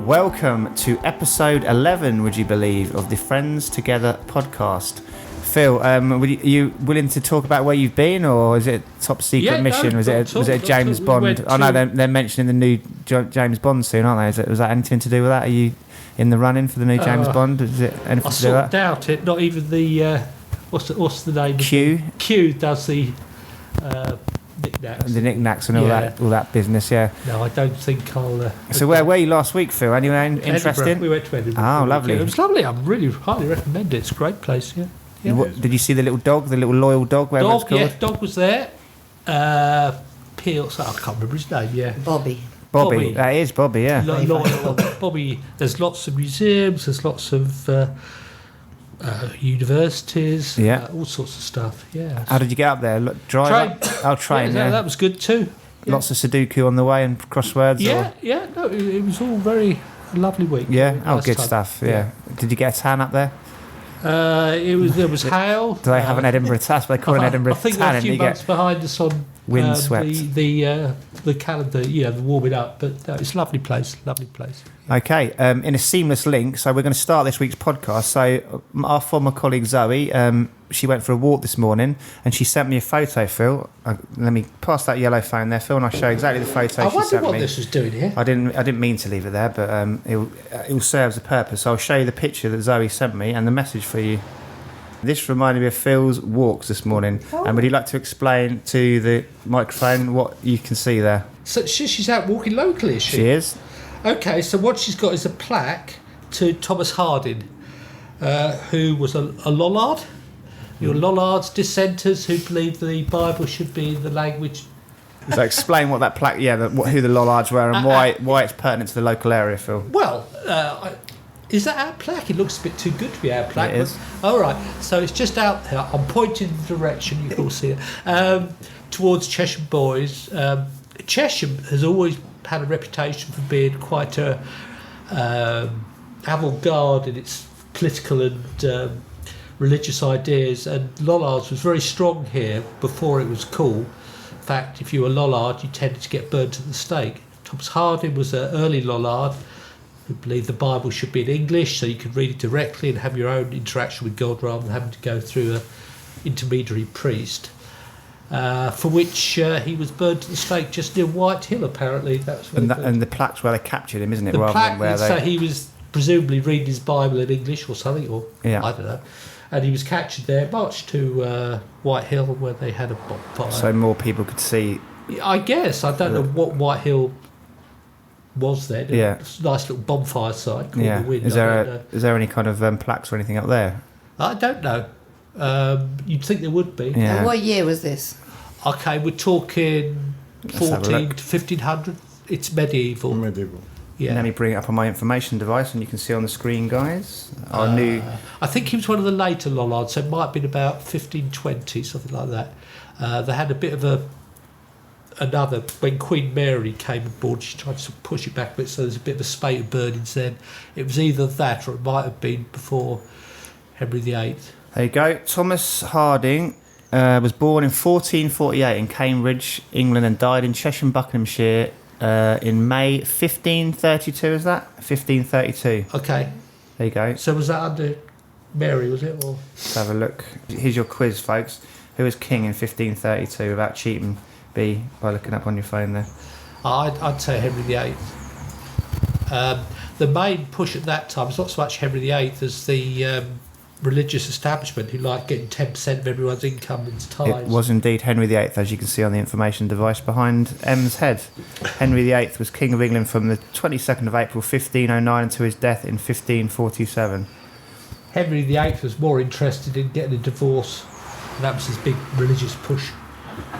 Welcome to episode 11, would you believe, of the Friends2Gether podcast. Phil, are you willing to talk about where you've been, or is it top secret mission? Was it James Bond? I know they're mentioning the new James Bond soon, aren't they? Was that anything to do with that? Are you in the running for the new James Bond? Is it anything to do with that? I doubt it. Not even the what's the name? Q. Q does the knickknacks. The knickknacks and all that business. Yeah. No, I don't think I'll. So where were you last week, Phil? Anywhere interesting? We went to Edinburgh. Oh, lovely. It was lovely. I really highly recommend it. It's a great place. Yeah. Did you see the little dog, the little loyal dog? Whatever it's called? Yeah, dog was there. Peels. I can't remember his name. Yeah. Bobby. That is Bobby. Yeah. Bobby. There's lots of museums. There's lots of universities. Yeah. All sorts of stuff. Yeah. How did you get up there? Drive? Train. Yeah, that was good too. Yeah. Lots of Sudoku on the way and crosswords. Yeah. No, it was all very lovely week. Yeah. Oh, good stuff. Yeah. Did you get a tan up there? There was hail. Do they have an Edinburgh tan? They call it an Edinburgh tan. I think they're a few months behind us on windswept. The calendar, the warming up. But it's a lovely place. Okay, in a seamless link, so we're going to start this week's podcast. So our former colleague Zoe, she went for a walk this morning and she sent me a photo, Phil. Let me pass that yellow phone there, Phil, and I'll show exactly the photo she sent me. I wonder what this was doing here. I didn't mean to leave it there, but it will serve a purpose. So I'll show you the picture that Zoe sent me and the message for you. This reminded me of Phil's walks this morning. And would you like to explain to the microphone what you can see there? So she's out walking locally, is she? She is. Okay, so what she's got is a plaque to Thomas Harding, who was a Lollard. Your Lollards, dissenters who believe the Bible should be in the language. So explain what that plaque, who the Lollards were and why it's pertinent to the local area, Phil. Well, is that our plaque? It looks a bit too good to be our plaque. It is. All right, so it's just out there. I'm pointing the direction, you can all see it, towards Chesham Boys. Chesham has always had a reputation for being quite a avant-garde in its political and religious ideas, and Lollards was very strong here before it was cool. In fact, if you were Lollard, you tended to get burnt at the stake. Thomas Harding was an early Lollard who believed the Bible should be in English so you could read it directly and have your own interaction with God rather than having to go through an intermediary priest. For which he was burned to the stake just near White Hill, apparently. And the plaque's where they captured him, isn't it? So he was presumably reading his Bible in English or something, I don't know. And he was captured there, marched to White Hill, where they had a bonfire. So more people could see. I guess. I don't know what White Hill was then. Yeah. It's a nice little bonfire site called the Wind. Is there any kind of plaques or anything up there? I don't know. You'd think there would be. Yeah. And what year was this? Okay, we're talking 14 to 1500. It's medieval. Yeah. Let me bring it up on my information device and you can see on the screen, guys. Our new. I think he was one of the later Lollards, so it might have been about 1520, something like that. They had a bit of another, when Queen Mary came aboard, she tried to push it back a bit, so there's a bit of a spate of burnings then. It was either that or it might have been before Henry VIII. There you go. Thomas Harding was born in 1448 in Cambridge, England, and died in Chesham, Buckinghamshire in May 1532, is that? 1532. Okay. There you go. So was that under Mary, was it? Or? Let's have a look. Here's your quiz, folks. Who was king in 1532 without cheating by looking up on your phone there? I'd say Henry VIII. The main push at that time was not so much Henry VIII as the religious establishment who liked getting 10% of everyone's income in tithes. It was indeed Henry VIII, as you can see on the information device behind M's head. Henry VIII was King of England from the 22nd of April 1509 until his death in 1547. Henry VIII was more interested in getting a divorce, and that was his big religious push.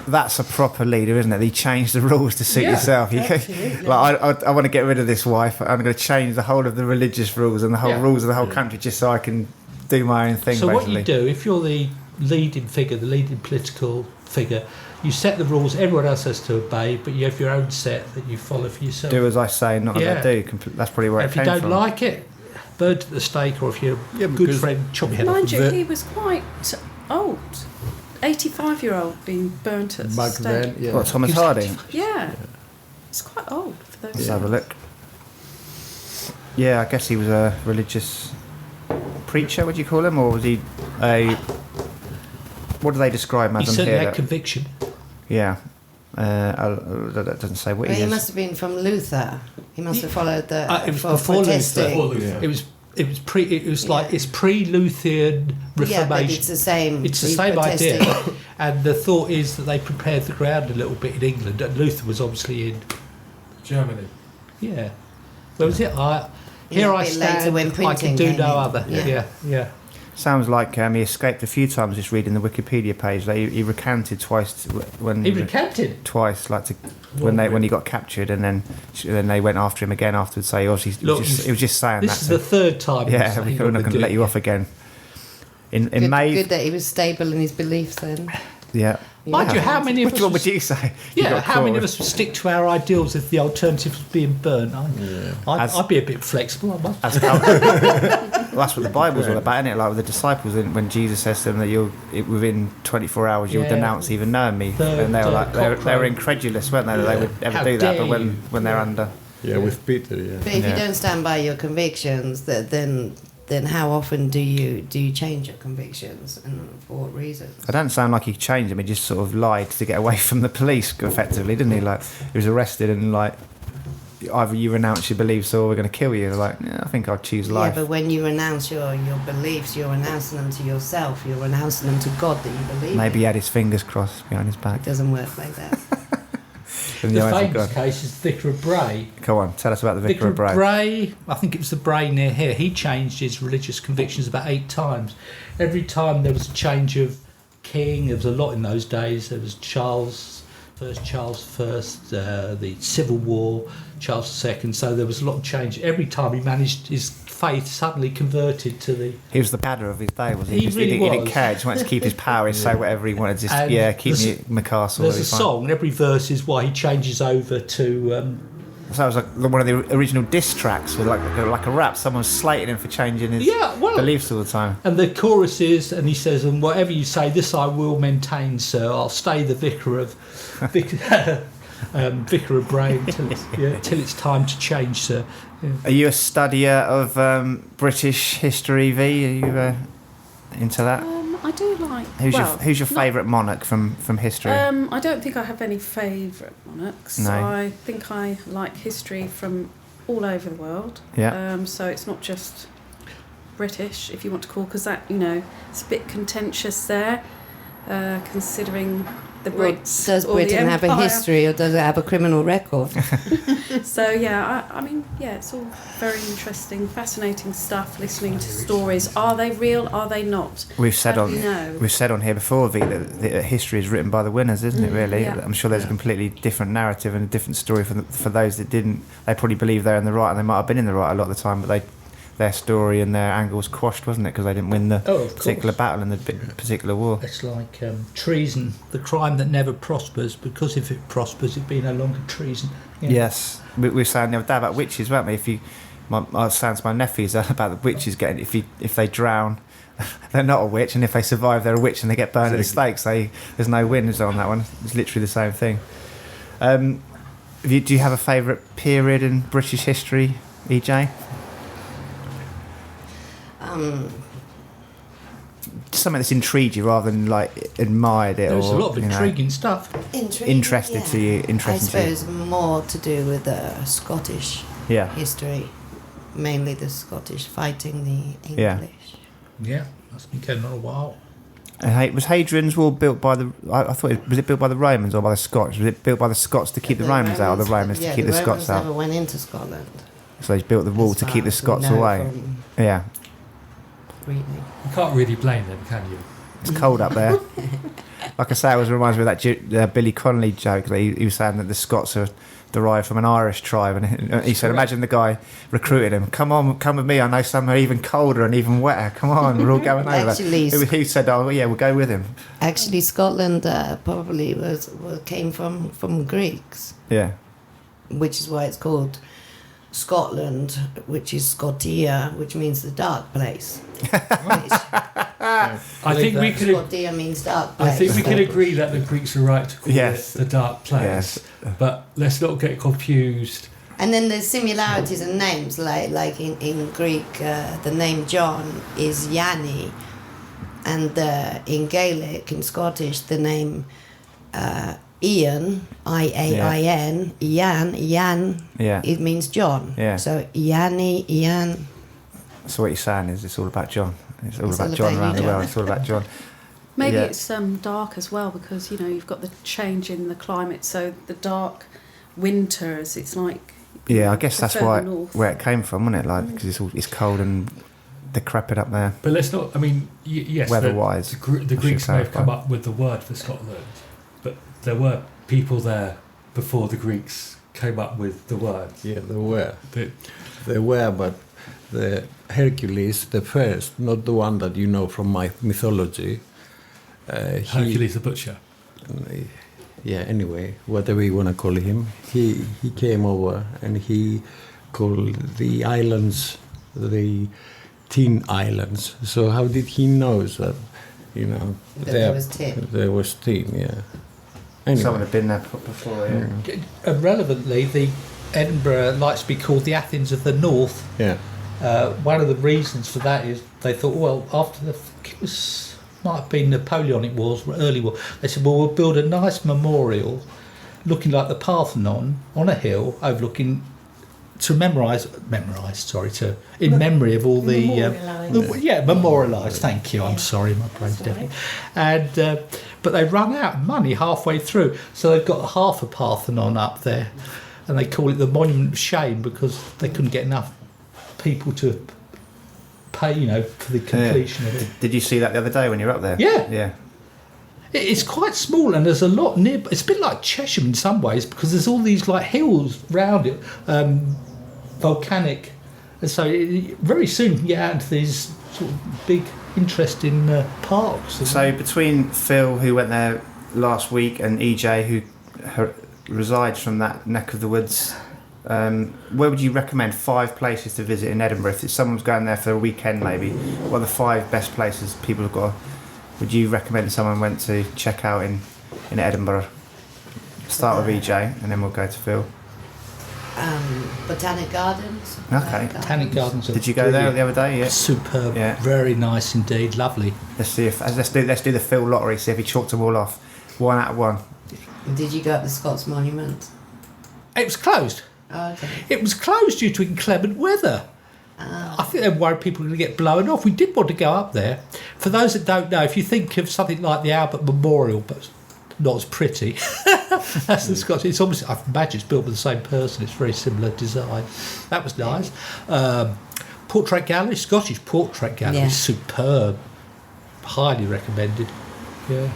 That's a proper leader, isn't it? He changed the rules to suit yourself. I want to get rid of this wife. I'm going to change the whole of the religious rules and the whole rules of the whole country just so I can do my own thing. So basically. What you do, if you're the leading figure, the leading political figure, you set the rules everyone else has to obey, but you have your own set that you follow for yourself. Do as I say, not as I do. That's probably where it came from. If you don't like it, burn to the stake, or if you're a good friend, chop your head off. Mind you, he was quite old. 85-year-old being burnt at the stake. Then, What, Thomas Harding? Yeah. It's quite old for those. Let's have a look. Yeah, I guess he was a religious preacher, would you call him? Or was he a... What do they describe him as He on certainly here? had conviction. Yeah. That doesn't say what Well, he he is. must have been from Luther. He must have followed the... It was for before protesting. Luther. It was like it's pre-Lutheran Reformation. Yeah, but it's the same. It's the He's same idea. protesting. And the thought is that they prepared the ground a little bit in England, and Luther was obviously in Germany. Yeah. Where was it? Yeah, Here a I bit stand. later when I can printing do came no in. other. Yeah. Yeah. Sounds like he escaped a few times just reading the Wikipedia page. Like he recanted twice when He recanted. twice, like when he got captured, and then they went after him again afterwards. So he obviously he was just saying This that. is the third time. Yeah, he's we're saying not what going to let you off again. In Good, May, good that he was stable in his beliefs then. yeah. Mind you, how many of Which us? one would you say? You Yeah, got how many caught of us would stick to our ideals if the alternative was being burnt? I'd be a bit flexible. I must. Well, that's what the Bible's all about, isn't it? Like with the disciples, when Jesus says to them that within 24 hours you'll Yeah. denounce even knowing me, The- and they were the like they were cockroach. incredulous, weren't they? That they would ever How do that, dare but you. when they're under, Yeah, with Peter, yeah. But if Yeah. you don't stand by your convictions, then how often do you change your convictions and for what reasons? I don't sound like he changed them. He just sort of lied to get away from the police, effectively, didn't he? Like he was arrested and like either you renounce your beliefs or we're going to kill you. Like yeah, I think I'd choose life. Yeah, but when you renounce your beliefs, you're renouncing them to yourself. You're renouncing them to God that you believe. Maybe in. he had his fingers crossed behind his back. It doesn't work like that. In The eyes of famous God. case is Vicar of Bray. Come on, tell us about the Vicar of Bray. Bray, I think it was the Bray near here. He changed his religious convictions about 8 times. Every time there was a change of king, there was a lot in those days. There was Charles I, the Civil War, Charles II. So there was a lot of change. Every time he managed, his faith suddenly converted to the... He was the padder of his day, was he? He really He didn't was. care. He just wanted to keep his power. He'd say whatever he wanted. Just And keep me at my castle. There's it'll a be fine. song, and every verse is why he changes over to... So that was like one of the original diss tracks with like a rap. Someone slating him for changing his beliefs all the time. And the chorus is, and he says, and whatever you say, this I will maintain, sir. I'll stay the vicar of Vicar of Bray till it's time to change, sir. Yeah. Are you a studier of British history, V? Are you into that? I do like. Who's your favourite monarch from history? I don't think I have any favourite monarchs. No. I think I like history from all over the world. Yeah. So it's not just British, if you want to call, because that it's a bit contentious there, considering the Brits. Does or the Britain have a Empire. history or does it have a criminal record? So I mean, it's all very interesting, fascinating stuff. Listening to stories. Are they real? Are they not? We've said How on do you know? we've said on here before, V, that history is written by the winners, isn't it? Really, Yeah. I'm sure there's a completely different narrative and a different story for those that didn't. They probably believe they're in the right, and they might have been in the right a lot of the time, but their story and their angle was quashed, wasn't it? Because they didn't win the particular battle in the particular war. It's like treason, the crime that never prospers, because if it prospers, it'd be no longer treason. Yeah. Yes, we were saying the other day about witches, weren't we? I was saying to my nephews about the witches getting if they drown, they're not a witch, and if they survive, they're a witch, and they get burned at the stake. So there's no wins on that one. It's literally the same thing. Do you have a favourite period in British history, EJ? Something that's intrigued you rather than like admired it. There's or, a lot of intriguing stuff. Interested to you. I Interesting to you. suppose more to do with the Scottish Yeah. history, mainly the Scottish fighting the English. Yeah. Yeah, that's been going on a while. And was Hadrian's Wall built by the? I thought was it built by the Romans or by the Scots? Was it built by the Scots to keep the Romans out, or the Romans to keep the Scots the Romans out? never went into Scotland. So they built the wall as to far keep the as we Scots know away. from Yeah, reading. You can't really blame them, can you? it's cold up there. Like I say, it always reminds me of that Billy Connolly joke that he was saying that the Scots are derived from an Irish tribe, and he said, imagine the guy recruited him. Come on, come with me. I know somewhere even colder and even wetter. Come on, we're all going over. Actually, He said, "Oh yeah, we'll go with him." Actually, Scotland probably came from Greeks, Yeah, which is why it's called Scotland, which is Scotia, which means the dark place. I think we could. Scotia means dark place. I think we can agree that the Greeks are right to call Yes. it the dark place. Yes. But let's not get confused And then there's similarities in names, like in Greek, the name John is Yanni, and in Gaelic, in Scottish, the name Ian, Ian, it means John. Yeah. So Yanni, Ian. So what you're saying is it's all about John. It's all about John around the world. It's all about John. Maybe it's dark as well because, you know, you've got the change in the climate, so the dark winters, it's like... Yeah, I guess that's north. where it came from, wasn't it? Like, because it's cold and decrepit up there. But let's not, I mean, yes, weather-wise, the Greeks may have come up with the word for Scotland, but there were people there before the Greeks came up with the word. Yeah, there were, but the Hercules, the first, not the one that you know from my mythology. Hercules the butcher. Yeah, anyway, whatever you want to call him, he came over and he called the islands the Tin Islands. So how did he know that, you know, There was tin. There was tin, yeah. Anyway. Someone had been there before, yeah. And relevantly, the Edinburgh likes to be called the Athens of the North. Yeah. One of the reasons for that is they thought, well, after might have been Napoleonic Wars, early war, they said, well, we'll build a nice memorial looking like the Parthenon on a hill overlooking in memory of all memorialise. Thank you. I'm sorry, my brain's dead. And but they run out of money halfway through, so they've got half a Parthenon up there, and they call it the Monument of Shame because they couldn't get enough people to pay, you know, for the completion of it. Did you see that the other day when you were up there? Yeah. Yeah. It's quite small, and there's a lot near. It's a bit like Chesham in some ways because there's all these like hills round it, volcanic, and so very soon you can get out into these sort of big, interesting parks. So between Phil, who went there last week, and EJ, who resides from that neck of the woods, where would you recommend 5 places to visit in Edinburgh? If someone's going there for a weekend, maybe, what are the 5 best places people have got? Would you recommend someone went to check out in Edinburgh? Start with EJ, and then we'll go to Phil. Botanic Gardens. Okay. Botanic Gardens. Did you go there the other day? Yeah. Superb. Yeah. Very nice indeed. Lovely. Let's see if let's do the Phil lottery. See if he chalked them all off. 1 out of 1. Did you go up the Scots Monument? It was closed. Oh, okay. It was closed due to inclement weather. I think they were worried people were going to get blown off. We did want to go up there. For those that don't know, if you think of something like the Albert Memorial, but not as pretty, that's the Scots. It's almost, I imagine it's built by the same person. It's very similar design. That was nice. Portrait Gallery, Scottish Portrait Gallery, superb. Highly recommended. Yeah.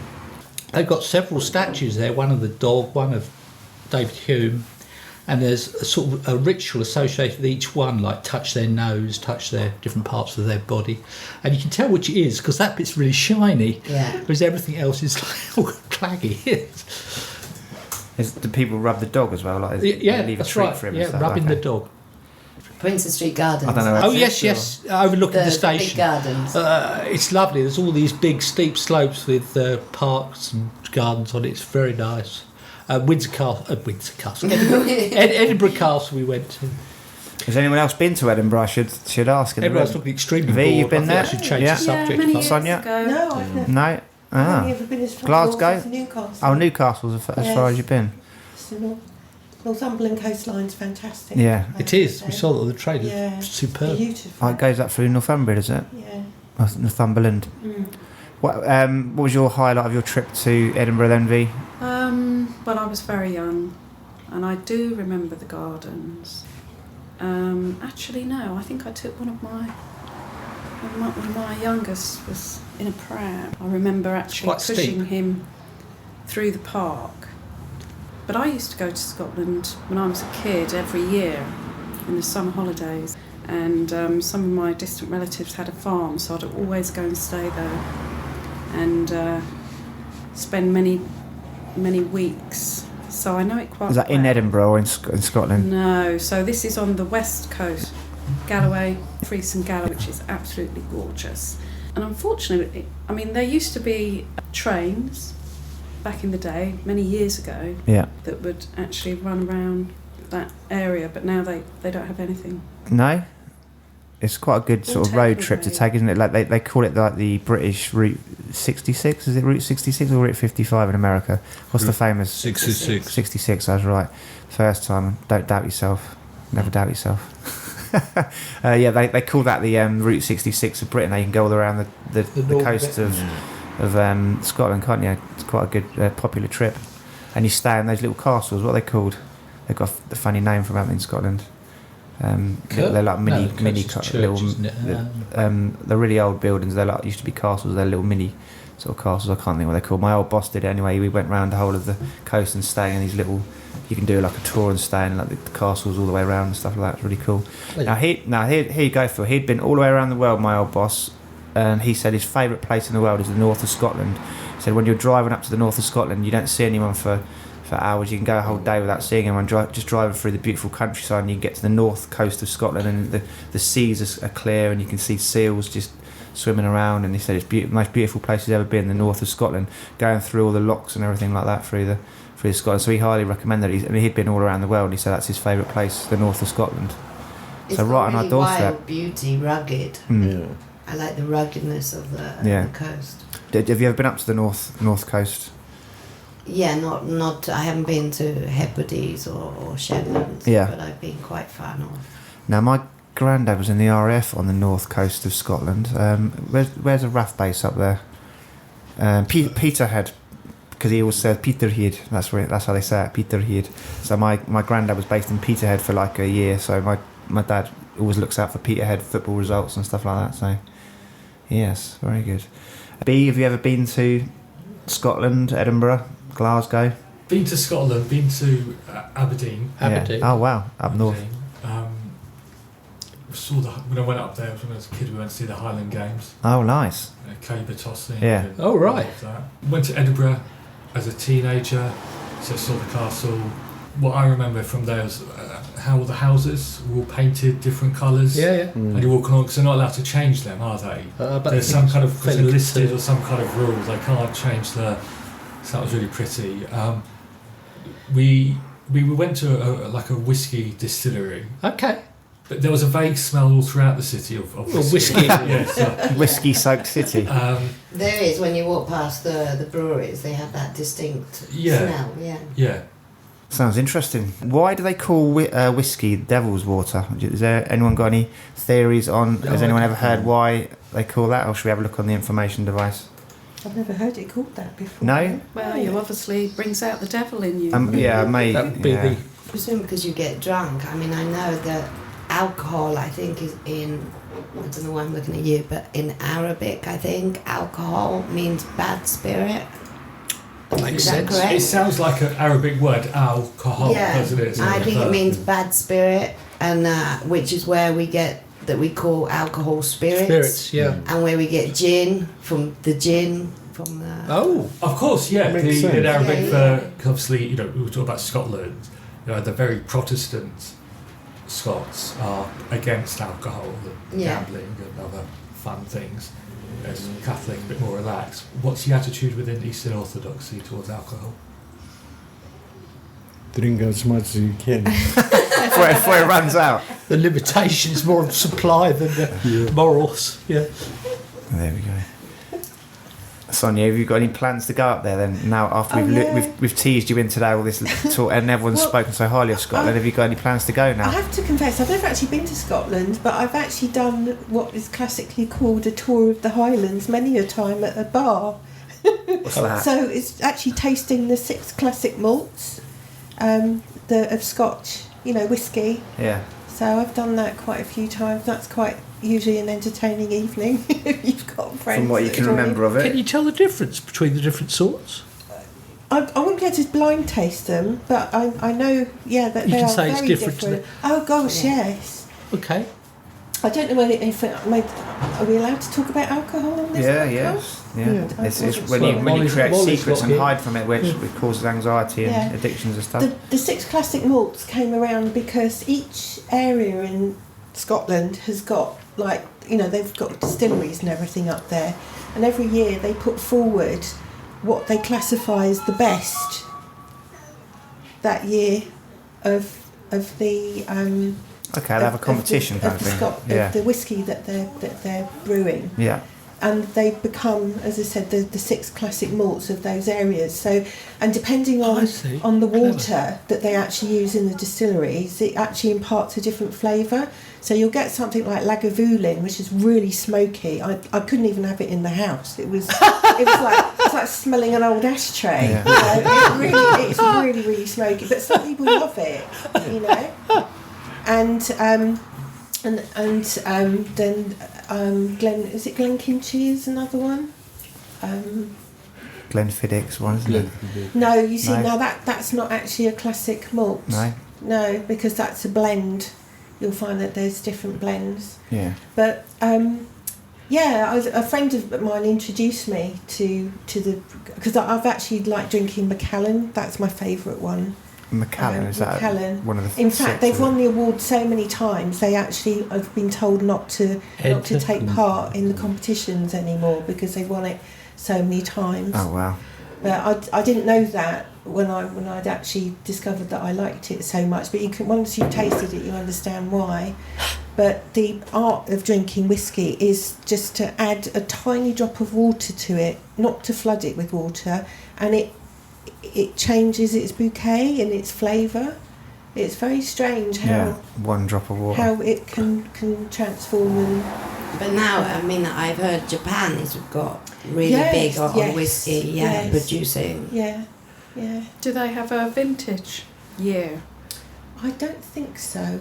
They've got several statues there. One of the dog, one of David Hume. And there's a sort of a ritual associated with each one, like touch their nose, touch their different parts of their body. And you can tell which it is, because that bit's really shiny, whereas everything else is like all claggy. Do people rub the dog as well? Like, leave that's a treat right. for him? Yeah, rubbing the dog. Princes Street Gardens. I don't know. Oh, yes, overlooking the station. Big gardens. It's lovely. There's all these big, steep slopes with parks and gardens on it. It's very nice. Edinburgh Castle we went to. Has anyone else been to Edinburgh? I should ask. Everyone's looking extremely V, bored. you've been there? I should change the subject. Many years Sonia? ago. No, I've never. No? I've only ever been as far Glasgow? north as Newcastle. Oh, Newcastle's as far as you've been. So Northumberland coastline's fantastic. Yeah. It is. We saw that on the trailer. Yeah. Superb. Beautiful. Oh, it goes up through Northumbria, does it? Yeah. Northumberland. What was your highlight of your trip to Edinburgh then, V? Well, I was very young, and I do remember the gardens. Actually, no, I think I took one of my youngest was in a pram. I remember actually pushing him through the park. But I used to go to Scotland when I was a kid every year in the summer holidays, and some of my distant relatives had a farm, so I'd always go and stay there and spend many weeks. So I know it quite well. Is that in Edinburgh or in Scotland? No, so this is on the west coast, Galloway, Fries and Galloway, which is absolutely gorgeous. And unfortunately, I mean, there used to be trains back in the day, many years ago, that would actually run around that area, but now they don't have anything. No? It's quite a good sort of road trip to take, isn't it? Like they call it like the British Route 66. Is it Route 66 or Route 55 in America? What's the famous? 66. 66, I was right. First time. Don't doubt yourself. Never doubt yourself. They call that the Route 66 of Britain. They can go all around the coast of Scotland, can't you? It's quite a good, popular trip. And you stay in those little castles. What are they called? They've got a funny name for them in Scotland. They're like mini little. They're really old buildings. They're like used to be castles. They're little mini sort of castles. I can't think what they're called. My old boss did it anyway. We went round the whole of the coast and staying in these little. You can do like a tour and stay in like the castles all the way around and stuff like that. It's really cool. Here you go, Phil. He'd been all the way around the world. My old boss, and he said his favourite place in the world is the north of Scotland. He said when you're driving up to the north of Scotland, you don't see anyone for hours. You can go a whole day without seeing anyone, just driving through the beautiful countryside, and you can get to the north coast of Scotland, and the seas are clear, and you can see seals just swimming around. And he said it's the most beautiful place he's ever been, the north of Scotland, going through all the lochs and everything like that through Scotland. So he highly recommended it. He'd been all around the world, and he said that's his favourite place, the north of Scotland. It's so right on our doorstep. Wild beauty, rugged. Yeah. I like the ruggedness of the coast. Have you ever been up to the north coast? Yeah, not. I haven't been to Hebrides or Shetland, but I've been quite far north. Now, my granddad was in the RAF on the north coast of Scotland. Where's a RAF base up there? Peterhead, because he always said Peterhead. That's how they say it, Peterhead. So my granddad was based in Peterhead for like a year. So my dad always looks out for Peterhead football results and stuff like that. So yes, very good. B, have you ever been to Scotland, Edinburgh, Glasgow? Been to Scotland, been to Aberdeen. Aberdeen. Oh wow, up north. When I went up there when I was a kid, we went to see the Highland Games. Oh nice. Caber tossing. Yeah. Oh right. Went to Edinburgh as a teenager, so saw the castle. What I remember from there was how the houses were all painted different colours. Yeah. And you walk along, because they're not allowed to change them, are they? There's some kind of listed or some kind of rule. They can't change the. So that was really pretty. We went to a whiskey distillery. Okay. But there was a vague smell all throughout the city of whiskey. Yes. Whiskey-soaked city. There is, when you walk past the breweries, they have that distinct smell. Yeah. Sounds interesting. Why do they call whiskey devil's water? Is there anyone got any theories on? Has anyone ever heard why they call that, or should we have a look on the information device? I've never heard it called that before. No. Well, you obviously brings out the devil in you. Mate. That would be the. I presume because you get drunk. I mean, I know that alcohol, I think, is in. I don't know why I'm looking at you, but in Arabic, I think alcohol means bad spirit. Makes Is that sense. correct? It sounds like an Arabic word, alcohol, doesn't it? I think it means bad spirit, and which is where we get that we call alcohol spirits. Yeah. And where we get gin from the. Oh. Of course, yeah. Makes sense. In Arabic, Yeah. obviously, we were talking about Scotland. The very Protestant Scots are against alcohol and gambling and other fun things. As Catholic, a bit more relaxed. What's the attitude within Eastern Orthodoxy towards alcohol? Drink as much as you can. before it runs out. The limitation is more of supply than the morals. Yeah. There we go. Sonia, have you got any plans to go up there then? Now, after we've teased you in today, all this talk, and everyone's spoken so highly of Scotland, have you got any plans to go now? I have to confess, I've never actually been to Scotland, but I've actually done what is classically called a tour of the Highlands many a time at a bar. What's that? So it's actually tasting the 6 classic malts of Scotch, whiskey. Yeah. So I've done that quite a few times. That's quite usually an entertaining evening if you've got friends. From what you that can join remember of Can it. you tell the difference between the different sorts? I wouldn't be able to blind taste them, but I know, that You they can are say it's very different to different. Oh gosh, yes. Okay. I don't know are we allowed to talk about alcohol on this podcast? Yeah. It's when Well, you Molly's- create Molly's secrets got and it. hide from it, which causes anxiety and Yeah. addictions and stuff. The 6 classic malts came around because each area in Scotland has got they've got distilleries and everything up there, and every year they put forward what they classify as the best that year of of the Okay, they have a competition kind of thing. Of the whiskey that they're brewing. Yeah. And they become, as I said, the 6 classic malts of those areas. So, and depending on the water that they actually use in the distilleries, it actually imparts a different flavour. So you'll get something like Lagavulin, which is really smoky. I couldn't even have it in the house. It was like smelling an old ashtray. Yeah. It's really, really smoky. But some people love it, you know. And then Glenkinchie is another one. Glenfiddich's one, isn't it? No, you see, now that's not actually a classic malt. No, because that's a blend. You'll find that there's different blends. Yeah. But a friend of mine introduced me to the, because I've actually liked drinking Macallan. That's my favourite one. Macallan, is that one of the? In fact, they've won the award so many times. They actually have been told not to take part in the competitions anymore because they've won it so many times. Oh wow! But I didn't know that when I'd actually discovered that I liked it so much. But you can, once you've tasted it, you understand why. But the art of drinking whiskey is just to add a tiny drop of water to it, not to flood it with water, and it changes its bouquet and its flavour. It's very strange how one drop of water, how it can transform. But now, I mean, I've heard Japan has got really big on whiskey, producing. Yeah. Do they have a vintage year? I don't think so.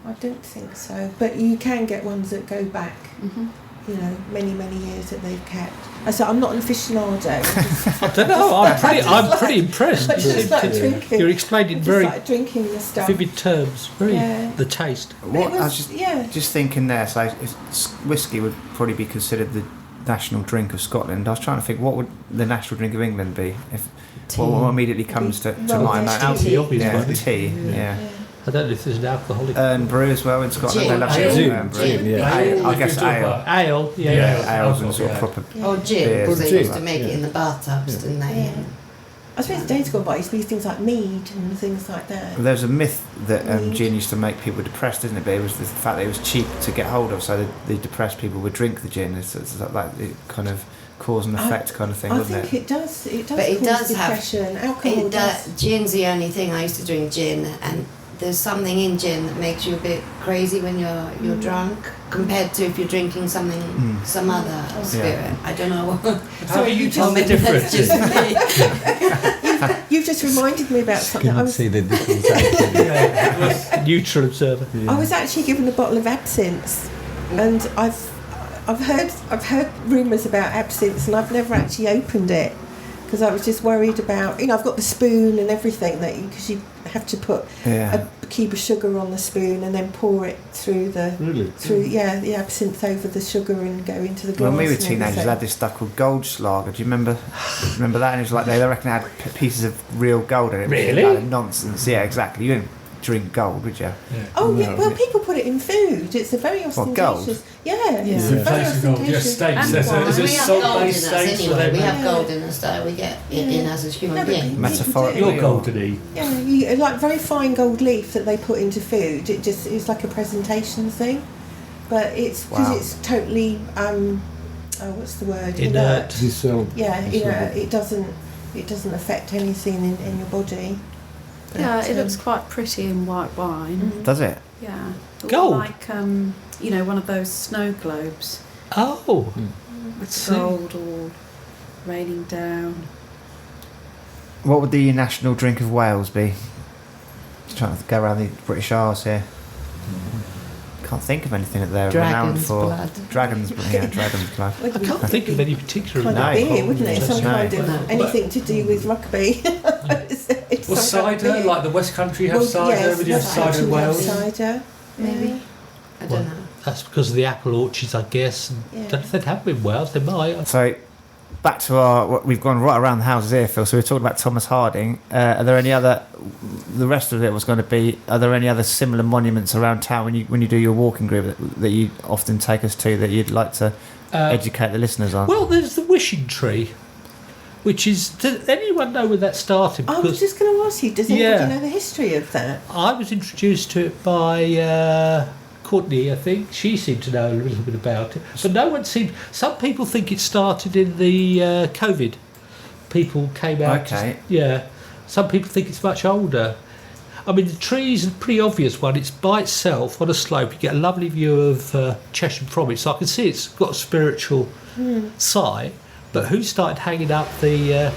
But you can get ones that go back. Mm-hmm. You know, many years that they've kept. So I'm not an aficionado. I don't know. I'm pretty impressed. I just like drinking. You're explaining very drinking the stuff. vivid terms. The taste. I was just thinking there. So whiskey would probably be considered the national drink of Scotland. I was trying to think what would the national drink of England be. What immediately comes to mind? Tea, obviously. Tea. Yeah. I don't know if there's an alcoholic. Brew as well in Scotland. They love Gin. I guess ale. Ale, ales and sort of proper. Or gin, because they used to make it in the bathtubs, didn't they? Yeah. I suppose the days gone by, used to be things like mead and things like that. There's a myth that gin used to make people depressed, isn't it? But it was the fact that it was cheap to get hold of, so the depressed people would drink the gin. It's like it kind of cause and effect kind of thing, doesn't it? I think it does. It does But it cause does depression. have. Alcohol does. Gin's the only thing. I used to drink gin, and there's something in gin that makes you a bit crazy when you're drunk, compared to if you're drinking some other spirit. I don't know what. How do you tell the difference? You've just reminded me about something. Can see the difference. Neutral observer. I was actually given a bottle of absinthe, and I've heard rumours about absinthe, and I've never actually opened it because I was just worried about. I've got the spoon and everything because you have to put a cube of sugar on the spoon and then pour it through the absinthe over the sugar and go into the glass. When we were teenagers, they had this stuff called Goldschlager. Do you remember that? And it was like they reckon it had pieces of real gold in it. Really? Like nonsense. Yeah, exactly. You didn't drink gold, would you? Yeah. Oh, yeah. Well, people put it in food. It's a very ostentatious. Gold? Yeah. It's a very ostentatious. Steaks. Is it salt-based steaks? Anyway, we have gold in us, though. We get it in us as human beings. Metaphorically. You're goldeny. Yeah, like very fine gold leaf that they put into food. It's like a presentation thing, but it's because it's totally what's the word? Inert. Dissolved. Yeah, it doesn't affect anything in your body. Yeah, it looks quite pretty in white wine. Does it? Yeah. Gold? Like, one of those snow globes. Oh. With gold all raining down. What would the national drink of Wales be? Just trying to go around the British Isles here. Can't think of anything that they're renowned for. Dragon's blood. I can't think of any particular. Kind of beer, wouldn't it? Some kind of anything to do with rugby. Well, cider, like the West Country have cider. Yes, Would you have cider in Wales? Cider, maybe. I don't know. That's because of the apple orchards, I guess. And don't know if they'd have them in Wales. They might. So, back to we've gone right around the houses here, Phil. So we're talking about Thomas Harding. Are there any other? The rest of it was going to be. Are there any other similar monuments around town when you do your walking group that you often take us to that you'd like to educate the listeners on? Well, there's the wishing tree. which is, does anyone know where that started? I was just going to ask you, does anybody know the history of that? I was introduced to it by Courtney, I think. She seemed to know a little bit about it. But no one seemed... Some people think it started in the COVID. People came out... Okay. Some people think it's much older. I mean, the tree is a pretty obvious one. It's by itself on a slope. You get a lovely view of Chesham from it. So I can see it's got a spiritual side. But who started hanging up the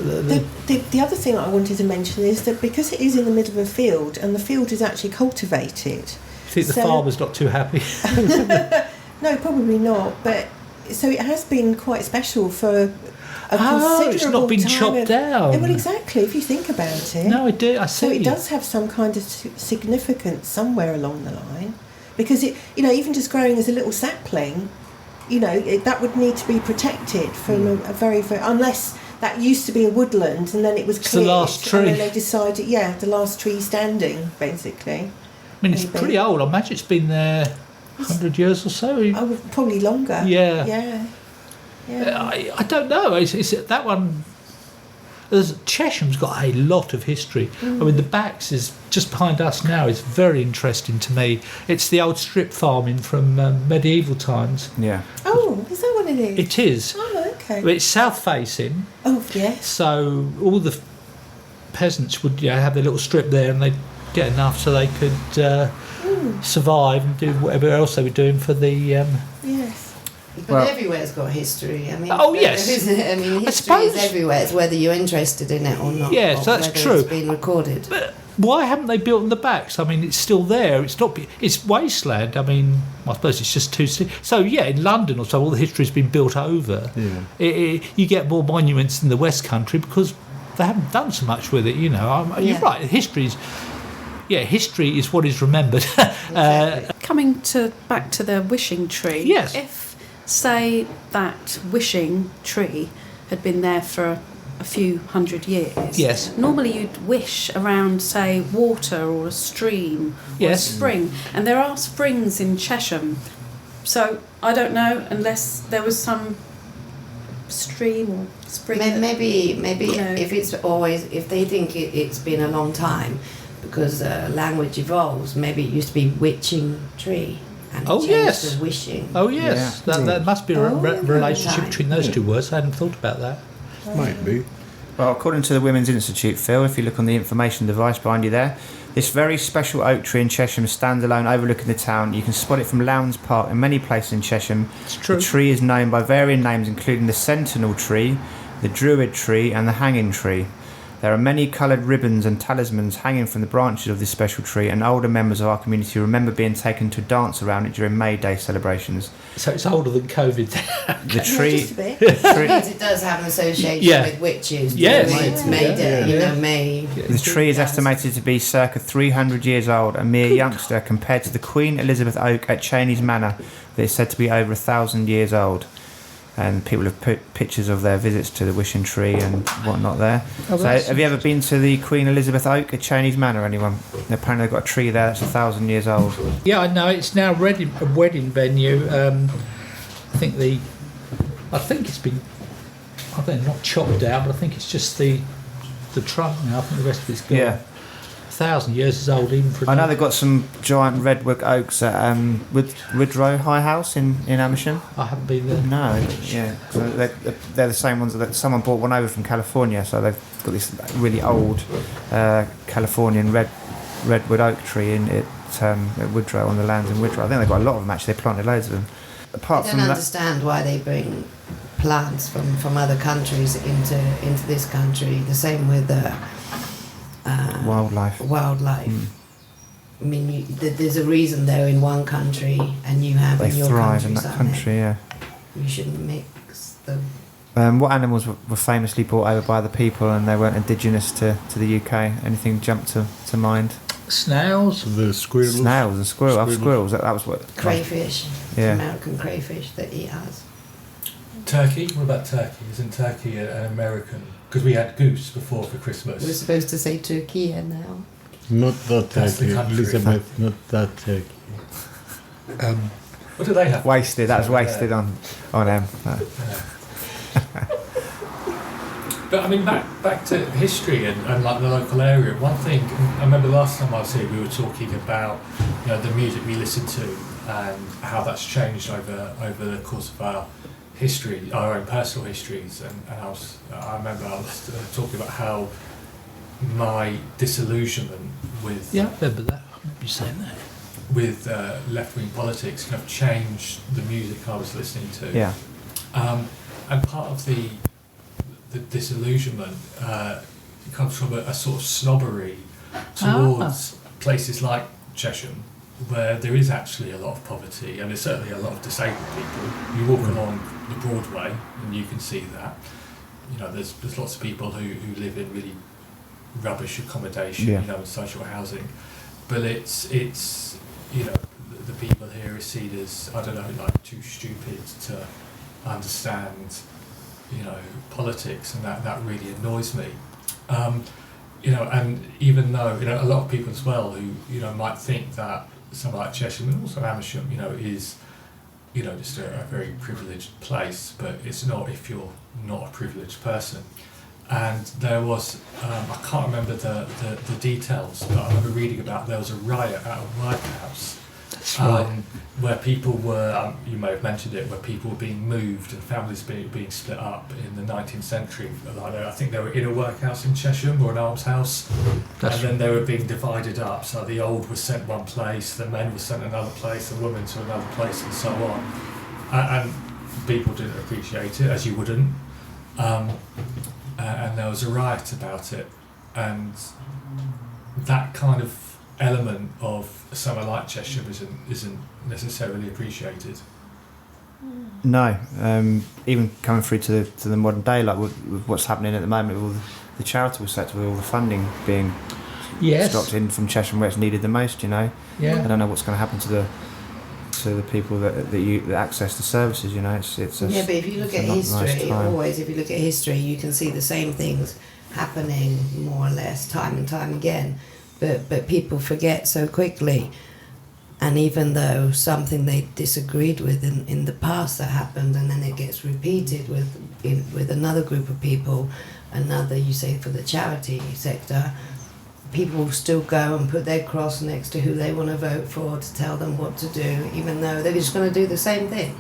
other thing I wanted to mention is that because it is in the middle of a field and the field is actually cultivated. I think the farmer's not too happy. No, probably not. But so it has been quite special for a considerable it's not been time chopped down. Well, exactly. If you think about it. No, I do. I see. So it does have some kind of significance somewhere along the line, because it, even just growing as a little sapling. That would need to be protected from a very, very... Unless that used to be a woodland and then it was cleared. The last tree. And then they decided, the last tree standing, basically. I mean, it's pretty old. I imagine it's been there 100 years or so. Oh, probably longer. Yeah. I don't know. It's that one... Chesham's got a lot of history. I mean, the Backs is just behind us now. Is very interesting to me. It's the old strip farming from medieval times. Yeah. Oh, is that what it is? It is. Oh, okay. But it's south facing. Oh, yes. So all the peasants would have their little strip there, and they'd get enough so they could survive and do whatever else they were doing for the. Yes. But everywhere's got history. I mean, yes. I mean, history is everywhere. It's whether you're interested in it or not. Yes, that's true. It's been recorded. But why haven't they built in the Backs? I mean, it's still there. It's not. It's wasteland. I mean, I suppose it's just too. So in London or so, all the history's been built over. Yeah. You get more monuments in the West Country because they haven't done so much with it. You're right. History is what is remembered. Exactly. Coming back to the wishing tree. Yes. If, say, that wishing tree had been there for a few hundred years. Yes. Normally you'd wish around, say, water or a stream or a spring. And there are springs in Chesham. So I don't know, unless there was some stream or spring. Maybe if they think it's been a long time, because language evolves. Maybe it used to be witching tree. And to wishing. Oh yes, that must be a relationship between those two words. I hadn't thought about that. Might be. Well, according to the Women's Institute, Phil, if you look on the information device behind you there, this very special oak tree in Chesham stands alone overlooking the town. You can spot it from Lowndes Park and many places in Chesham. It's true. The tree is known by varying names, including the sentinel tree, the druid tree, and the hanging tree. There are many coloured ribbons and talismans hanging from the branches of this special tree, and older members of our community remember being taken to dance around it during May Day celebrations. So it's older than COVID. The tree... Just a bit. Because it does have an association with witches. Yes. May Day, May. The tree is estimated to be circa 300 years old, a mere youngster compared to the Queen Elizabeth oak at Cheney's Manor that is said to be over 1,000 years old. And people have put pictures of their visits to the wishing tree and whatnot there. So have you ever been to the Queen Elizabeth oak at Cheney's Manor, anyone? Apparently they've got a tree there that's 1,000 years old. Yeah, I know. It's now a wedding venue. I think it's been... I think not chopped down, but I think it's just the trunk now. I think the rest of it's gone. Yeah. 1,000 years is old even for... I know they've got some giant redwood oaks at Woodrow High House in Amersham. I haven't been there. No, yeah. So they're the same ones that someone brought one over from California, so they've got this really old Californian redwood oak tree at Woodrow, on the lands in Woodrow. I think they've got a lot of them actually. They planted loads of them. I don't understand why they bring plants from other countries into this country. The same with wildlife. I mean, there's a reason they're in one country and you have in your country. They thrive in that country, yeah. You shouldn't mix them. What animals were famously brought over by the people and they weren't indigenous to the UK? Anything jumped to mind? Snails? The squirrels. Snails and squirrels. Squirrels. That was what. Crayfish. Yeah. American crayfish that eat us. Turkey? What about turkey? Isn't turkey an American? Because we had goose before for Christmas. We're supposed to say Turkey now. Not that turkey, Elizabeth. Not that turkey. What do they have? Wasted. That was wasted on them. But I mean, back to history and like the local area. One thing I remember last time I was here, we were talking about the music we listened to and how that's changed over the course of our history, our own personal histories. And I remember I was talking about how my disillusionment with I remember that. I remember you saying that. With left-wing politics kind of changed the music I was listening to. Yeah. And part of the disillusionment comes from a sort of snobbery towards places like Chesham, where there is actually a lot of poverty and there's certainly a lot of disabled people. You walk along the Broadway and you can see that. There's lots of people who live in really rubbish accommodation, in social housing. But it's the people here are seen as, I don't know, like too stupid to understand politics, and that really annoys me. And even though a lot of people as well who might think that somewhere like Chesham and also Amersham is just a very privileged place, but it's not if you're not a privileged person. And there was I can't remember the details, but I remember reading about there was a riot at a workhouse. That's right. Where people were, you may have mentioned it, where people were being moved and families being split up in the 19th century. I think they were in a workhouse in Chesham or an almshouse, then they were being divided up. So the old was sent one place, the men were sent another place, the women to another place, and so on. And people didn't appreciate it, as you wouldn't. And there was a riot about it, and that kind of element of somewhere like Chesham isn't necessarily appreciated. No, even coming through to the modern day, like with what's happening at the moment with all the charitable sector, with all the funding being stopped in from Chesham where it's needed the most. I don't know what's going to happen to the people that access the services. It's but if you look at history, always if you look at history, you can see the same things happening more or less time and time again. But people forget so quickly, and even though something they disagreed with in the past that happened, and then it gets repeated with another group of people, you say for the charity sector, people will still go and put their cross next to who they want to vote for to tell them what to do, even though they're just going to do the same thing.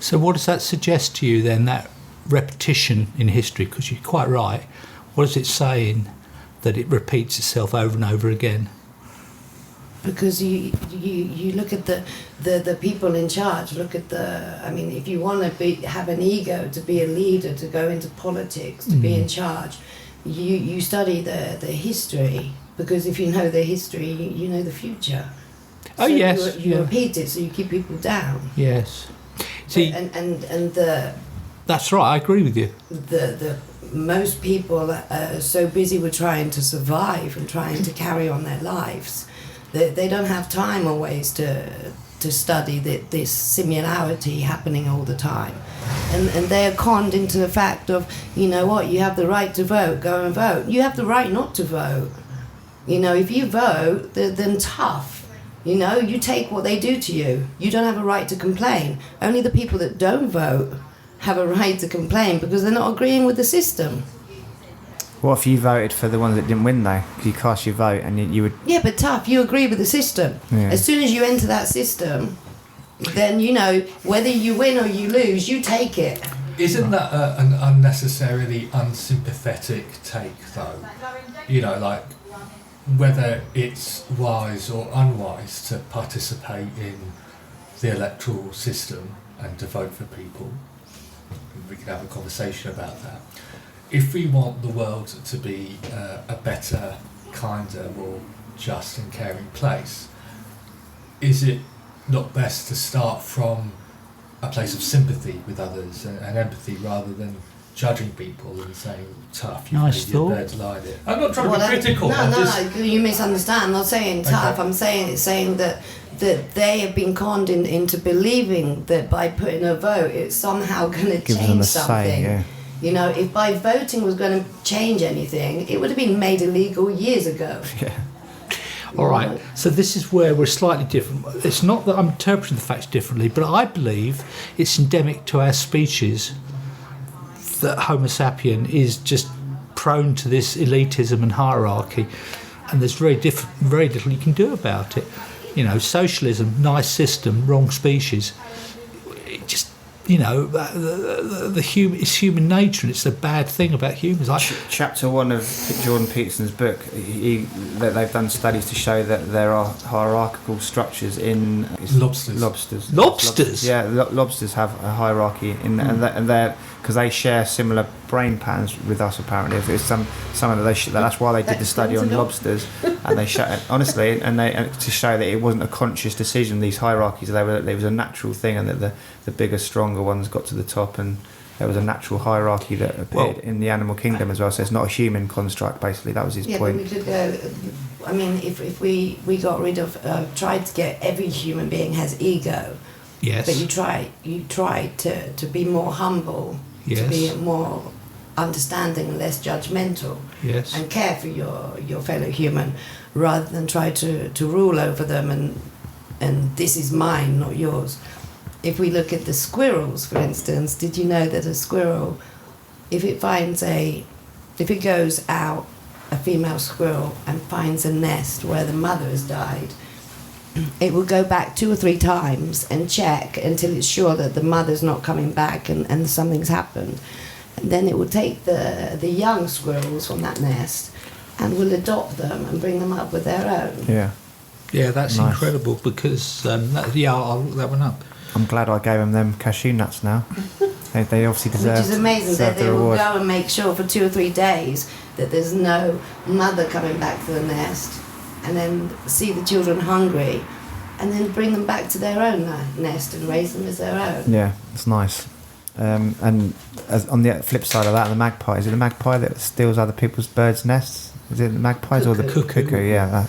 So what does that suggest to you then, that repetition in history? Because you're quite right. What is it saying that it repeats itself over and over again? Because you look at the people in charge. Look at if you want to have an ego, to be a leader, to go into politics, to be in charge, you study the history, because if you know the history, you know the future. Oh, so yes. You repeat it, so you keep people down. Yes. See, that's right. I agree with you. The most people are so busy with trying to survive and trying to carry on their lives that they don't have time always to study this similarity happening all the time, and they're conned into the fact of, you have the right to vote, go and vote. You have the right not to vote. If you vote, then tough. You take what they do to you. You don't have a right to complain. Only the people that don't vote have a right to complain because they're not agreeing with the system. What if you voted for the ones that didn't win, though? You cast your vote and you would... Yeah, but tough, you agree with the system. Yeah. As soon as you enter that system, then, whether you win or you lose, you take it. Isn't that an unnecessarily unsympathetic take, though? Like, whether it's wise or unwise to participate in the electoral system and to vote for people. We can have a conversation about that. If we want the world to be a better, kinder, more just and caring place, is it not best to start from a place of sympathy with others and empathy, rather than judging people and saying, tough, you've made your bed, lied it? I'm not trying to be critical. No, you misunderstand. I'm not saying tough. Okay. I'm saying that they have been conned into believing that by putting a vote, it's somehow going to change something. Say, yeah. If by voting was going to change anything, it would have been made illegal years ago. Yeah. All right, so this is where we're slightly different. It's not that I'm interpreting the facts differently, but I believe it's endemic to our species that Homo sapien is just prone to this elitism and hierarchy, and there's very little you can do about it. You know, socialism, nice system, wrong species. It just, you know, it's human nature, and it's a bad thing about humans. Chapter 1 of Jordan Peterson's book, that they've done studies to show that there are hierarchical structures in lobsters. Lobsters? Yeah, lobsters have a hierarchy, and they're because they share similar brain patterns with us. Apparently, if it's someone that's why they did the study on lobsters, and they honestly, and to show that it wasn't a conscious decision. These hierarchies, there was a natural thing, and that the bigger, stronger ones got to the top, and there was a natural hierarchy that appeared in the animal kingdom as well. So it's not a human construct. Basically, that was his point. Yeah, but we could go. I mean, if we got rid of, tried to get every human being has ego. Yes. But you try to be more humble. Yes. To be more understanding, less judgmental, yes, and care for your fellow human, rather than try to rule over them and this is mine, not yours. If we look at the squirrels, for instance, did you know that a squirrel, if it goes out, a female squirrel, and finds a nest where the mother has died, it will go back 2 or 3 times and check until it's sure that the mother's not coming back and something's happened. And then it will take the young squirrels from that nest and will adopt them and bring them up with their own. Yeah. Yeah, that's nice. Incredible because, I'll look that one up. I'm glad I gave them cashew nuts now. They obviously deserve. Which is amazing that they will go and make sure for 2 or 3 days that there's no mother coming back to the nest, and then see the children hungry, and then bring them back to their own nest and raise them as their own. Yeah, it's nice. And on the flip side of that, the magpie, is it the magpie that steals other people's birds' nests? Is it the magpies or the cuckoo? Yeah.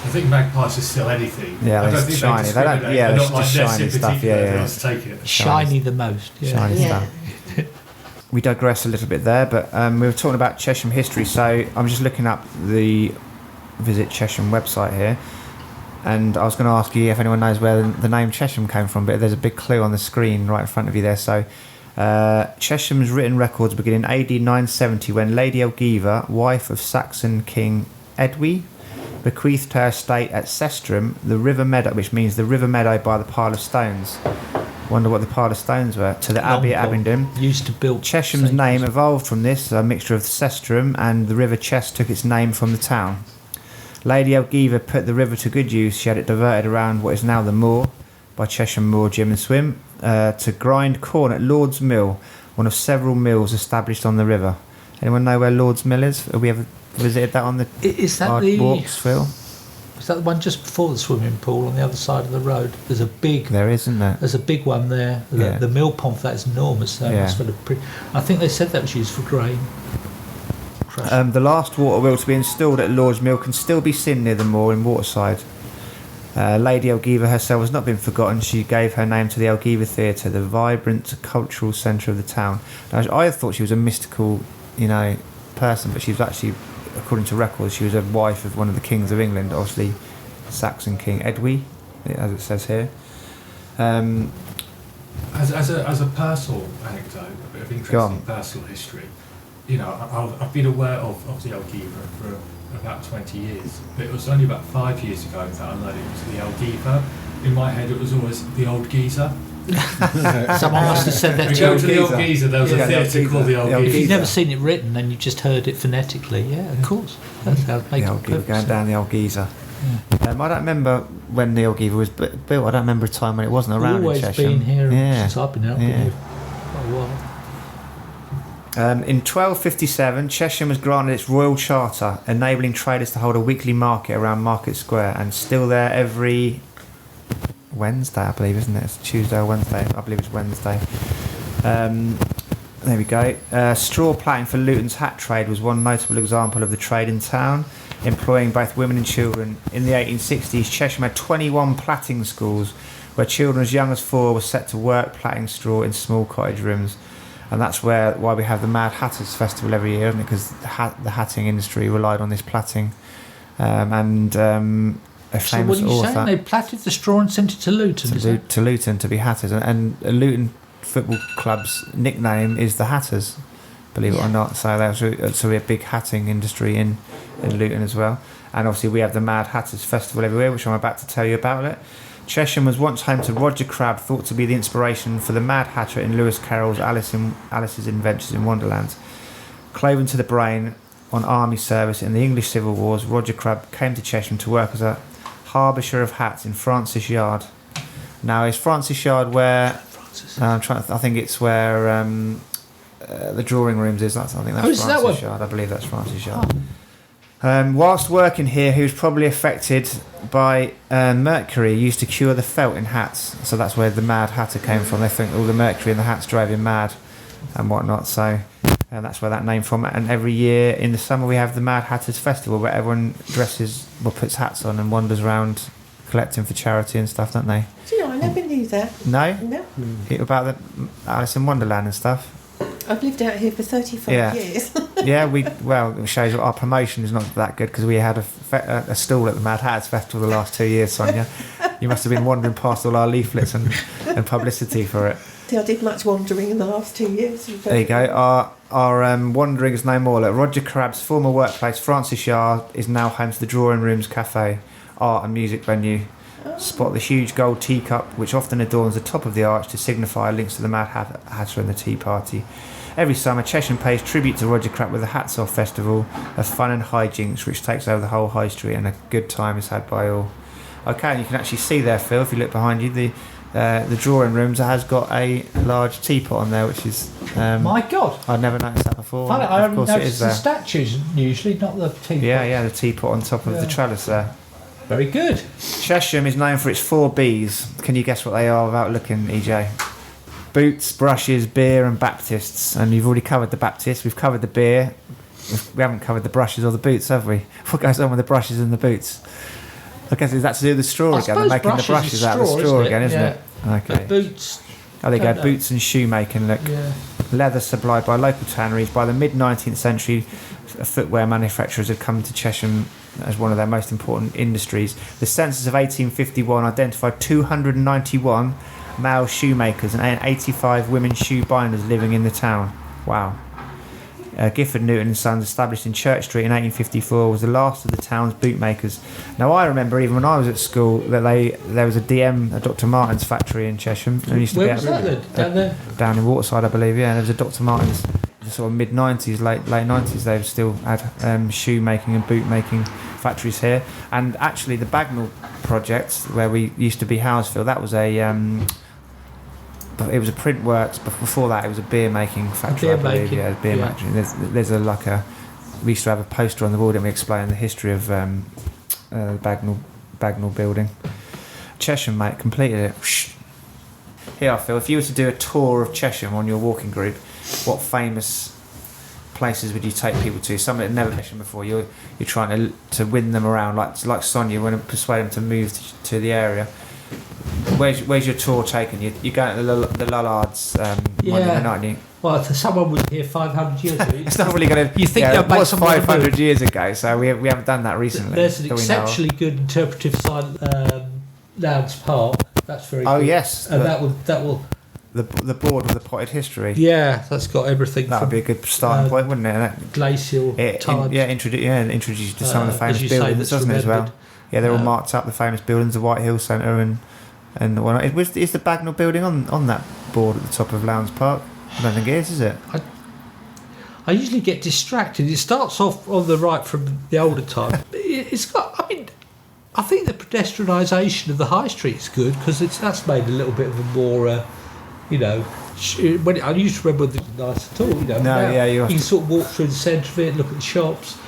I think magpies are still anything. Yeah, they're shiny. They don't. Yeah, they're just shiny stuff. Yeah. Take it. Shiny the most. Yeah. Shiny stuff. We digress a little bit there, but we were talking about Chesham history. So I'm just looking up the Visit Chesham website here, and I was going to ask you if anyone knows where the name Chesham came from, but there's a big clue on the screen right in front of you there. So Chesham's written records begin in AD 970 when Lady Elgiva, wife of Saxon King Edwy, bequeathed her estate at Sestrum, the river meadow, which means the river meadow by the pile of stones. Wonder what the pile of stones were. To the Abbey at Abingdon. Used to build. Chesham's name evolved from this, a mixture of Sestrum, and the River Chess took its name from the town. Lady Elgiva put the river to good use. She had it diverted around what is now the moor by Chesham Moor Gym and Swim to grind corn at Lord's Mill, one of several mills established on the river. Anyone know where Lord's Mill is? Have we ever visited that on the walks, Phil? Is that the one just before the swimming pool on the other side of the road? There's a big. There is, isn't there? There's a big one there. The mill pond for that is enormous. I think they said that was used for grain. The last water wheel to be installed at Lord's Mill can still be seen near the moor in Waterside. Lady Elgiva herself has not been forgotten. She gave her name to the Elgiva Theatre, the vibrant cultural centre of the town. Now, I thought she was a mystical, person, but she was actually, according to records, she was a wife of one of the kings of England, obviously Saxon King Edwy, as it says here. As a personal anecdote, a bit of interesting personal history. I've been aware of the Elgiva for about 20 years, but it was only about 5 years ago that I learned it was the Elgiva. In my head, it was always the old geezer. Someone must have said that to you. The old geezer. There was a theatre called the old geezer. If you've never seen it written, then you just heard it phonetically. Yeah, of course. That's how it makes the old geezer, going down the old geezer. Yeah. I don't remember when the Elgiva was built. I don't remember a time when it wasn't around in Chesham. Always been here since I've been out here. In 1257, Chesham was granted its royal charter, enabling traders to hold a weekly market around Market Square, and still there every Wednesday, I believe, isn't it? It's Tuesday or Wednesday. I believe it's Wednesday. There we go. Straw plaiting for Luton's hat trade was one notable example of the trade in town, employing both women and children. In the 1860s, Chesham had 21 plaiting schools, where children as young as 4 were set to work plaiting straw in small cottage rooms. And that's why we have the Mad Hatters Festival every year, isn't it? Because the hatting industry relied on this plaiting. A famous so what are you author, saying? They plaited the straw and sent it to Luton? To Luton to be hatters. And Luton Football Club's nickname is the Hatters. believe it or not. So there's a big hatting industry in Luton as well. And obviously we have the Mad Hatters Festival everywhere, which I'm about to tell you about it. Chesham was once home to Roger Crabbe, thought to be the inspiration for the Mad Hatter in Lewis Carroll's Alice's Adventures in Wonderland. Cloven to the brain on army service in the English Civil Wars, Roger Crabbe came to Chesham to work as a harbisher of hats in Francis Yard. Now, is Francis Yard where... I think it's where the drawing rooms is. I think that's Francis Yard. I believe that's Francis Yard. Whilst working here, he was probably affected by mercury used to cure the felt in hats. So that's where the Mad Hatter came from. They think all the mercury in the hats drove him mad and whatnot. So that's where that name from. And every year in the summer we have the Mad Hatters Festival, where everyone puts hats on and wanders around collecting for charity and stuff, don't they? Do you know, I never knew that. No? No. About the Alice in Wonderland and stuff? I've lived out here for 35 years. Yeah, it shows our promotion is not that good, because we had a stall at the Mad Hatters Festival the last 2 years, Sonia. You must have been wandering past all our leaflets and publicity for it. See, I did much wandering in the last 2 years. There you go. Our wandering is no more. Look, Roger Crabbe's former workplace, Francis Yard, is now home to the Drawing Rooms Cafe, art and music venue. Spot the huge gold teacup, which often adorns the top of the arch to signify links to the Mad Hatter and the Tea Party. Every summer, Chesham pays tribute to Roger Crabbe with a Hats Off festival of fun and hijinks, which takes over the whole high street, and a good time is had by all. Okay, and you can actually see there, Phil, if you look behind you, the drawing rooms has got a large teapot on there, which is... my God! I'd never noticed that before. Funny, I of course noticed it is the there. statues usually, not the teapot. Yeah, the teapot on top of the trellis there. Very good. Chesham is known for its 4 Bs. Can you guess what they are without looking, EJ? Boots, brushes, beer and Baptists. And you've already covered the Baptists. We've covered the beer. We haven't covered the brushes or the boots, have we? What goes on with the brushes and the boots? I guess is that to do with the straw again? They're making the brushes out of the straw again, isn't it? Okay. But boots. Oh, there you go. Boots and shoemaking. Look. Yeah. Leather supplied by local tanneries. By the mid-19th century, footwear manufacturers had come to Chesham as one of their most important industries. The census of 1851 identified 291 male shoemakers and 85 women shoe binders living in the town. Wow. Gifford Newton and Sons, established in Church Street in 1854, was the last of the town's bootmakers. Now, I remember even when I was at school that there was a Dr. Martens factory in Chesham. Where was that then? Down there? Down in Waterside, I believe. Yeah, there was a Dr. Martens. The sort of mid 90s, late 90s, they still had shoemaking and bootmaking factories here. And actually, the Bagnall project, where we used to be Houseville, that was it was a print works, but before that it was a beer making factory. Beer making. There's we used to have a poster on the wall and we explained the history of Bagnall building. Chesham, mate, completed it. Here, Phil, if you were to do a tour of Chesham on your walking group, what famous places would you take people to? Some that had never been to Chesham before. You're trying to win them around, like Sonia, you want to persuade them to move to the area. Where's your tour taking you? You're going to the Lollards monument, aren't you? Well, someone was here 500 years ago. It's not really going to... You think it was 500 years ago, so we haven't done that recently. There's an exceptionally good interpretive sign, Lowndes Park. That's very good. Oh, yes. And that will... The board with the potted history. Yeah, that's got everything. That would be a good starting point, wouldn't it? Glacial times. Introduce you to some of the famous buildings, doesn't it, as well? Yeah, they're all marked up, the famous buildings, the White Hill Centre and whatnot. Is the Bagnall building on that board at the top of Lowndes Park? I don't think it is it? I usually get distracted. It starts off on the right from the older time. It's got... I think the pedestrianisation of the high street is good because that's made a little bit of a more... when I used to remember it wasn't nice at all. You can sort of walk through the centre of it, look at the shops.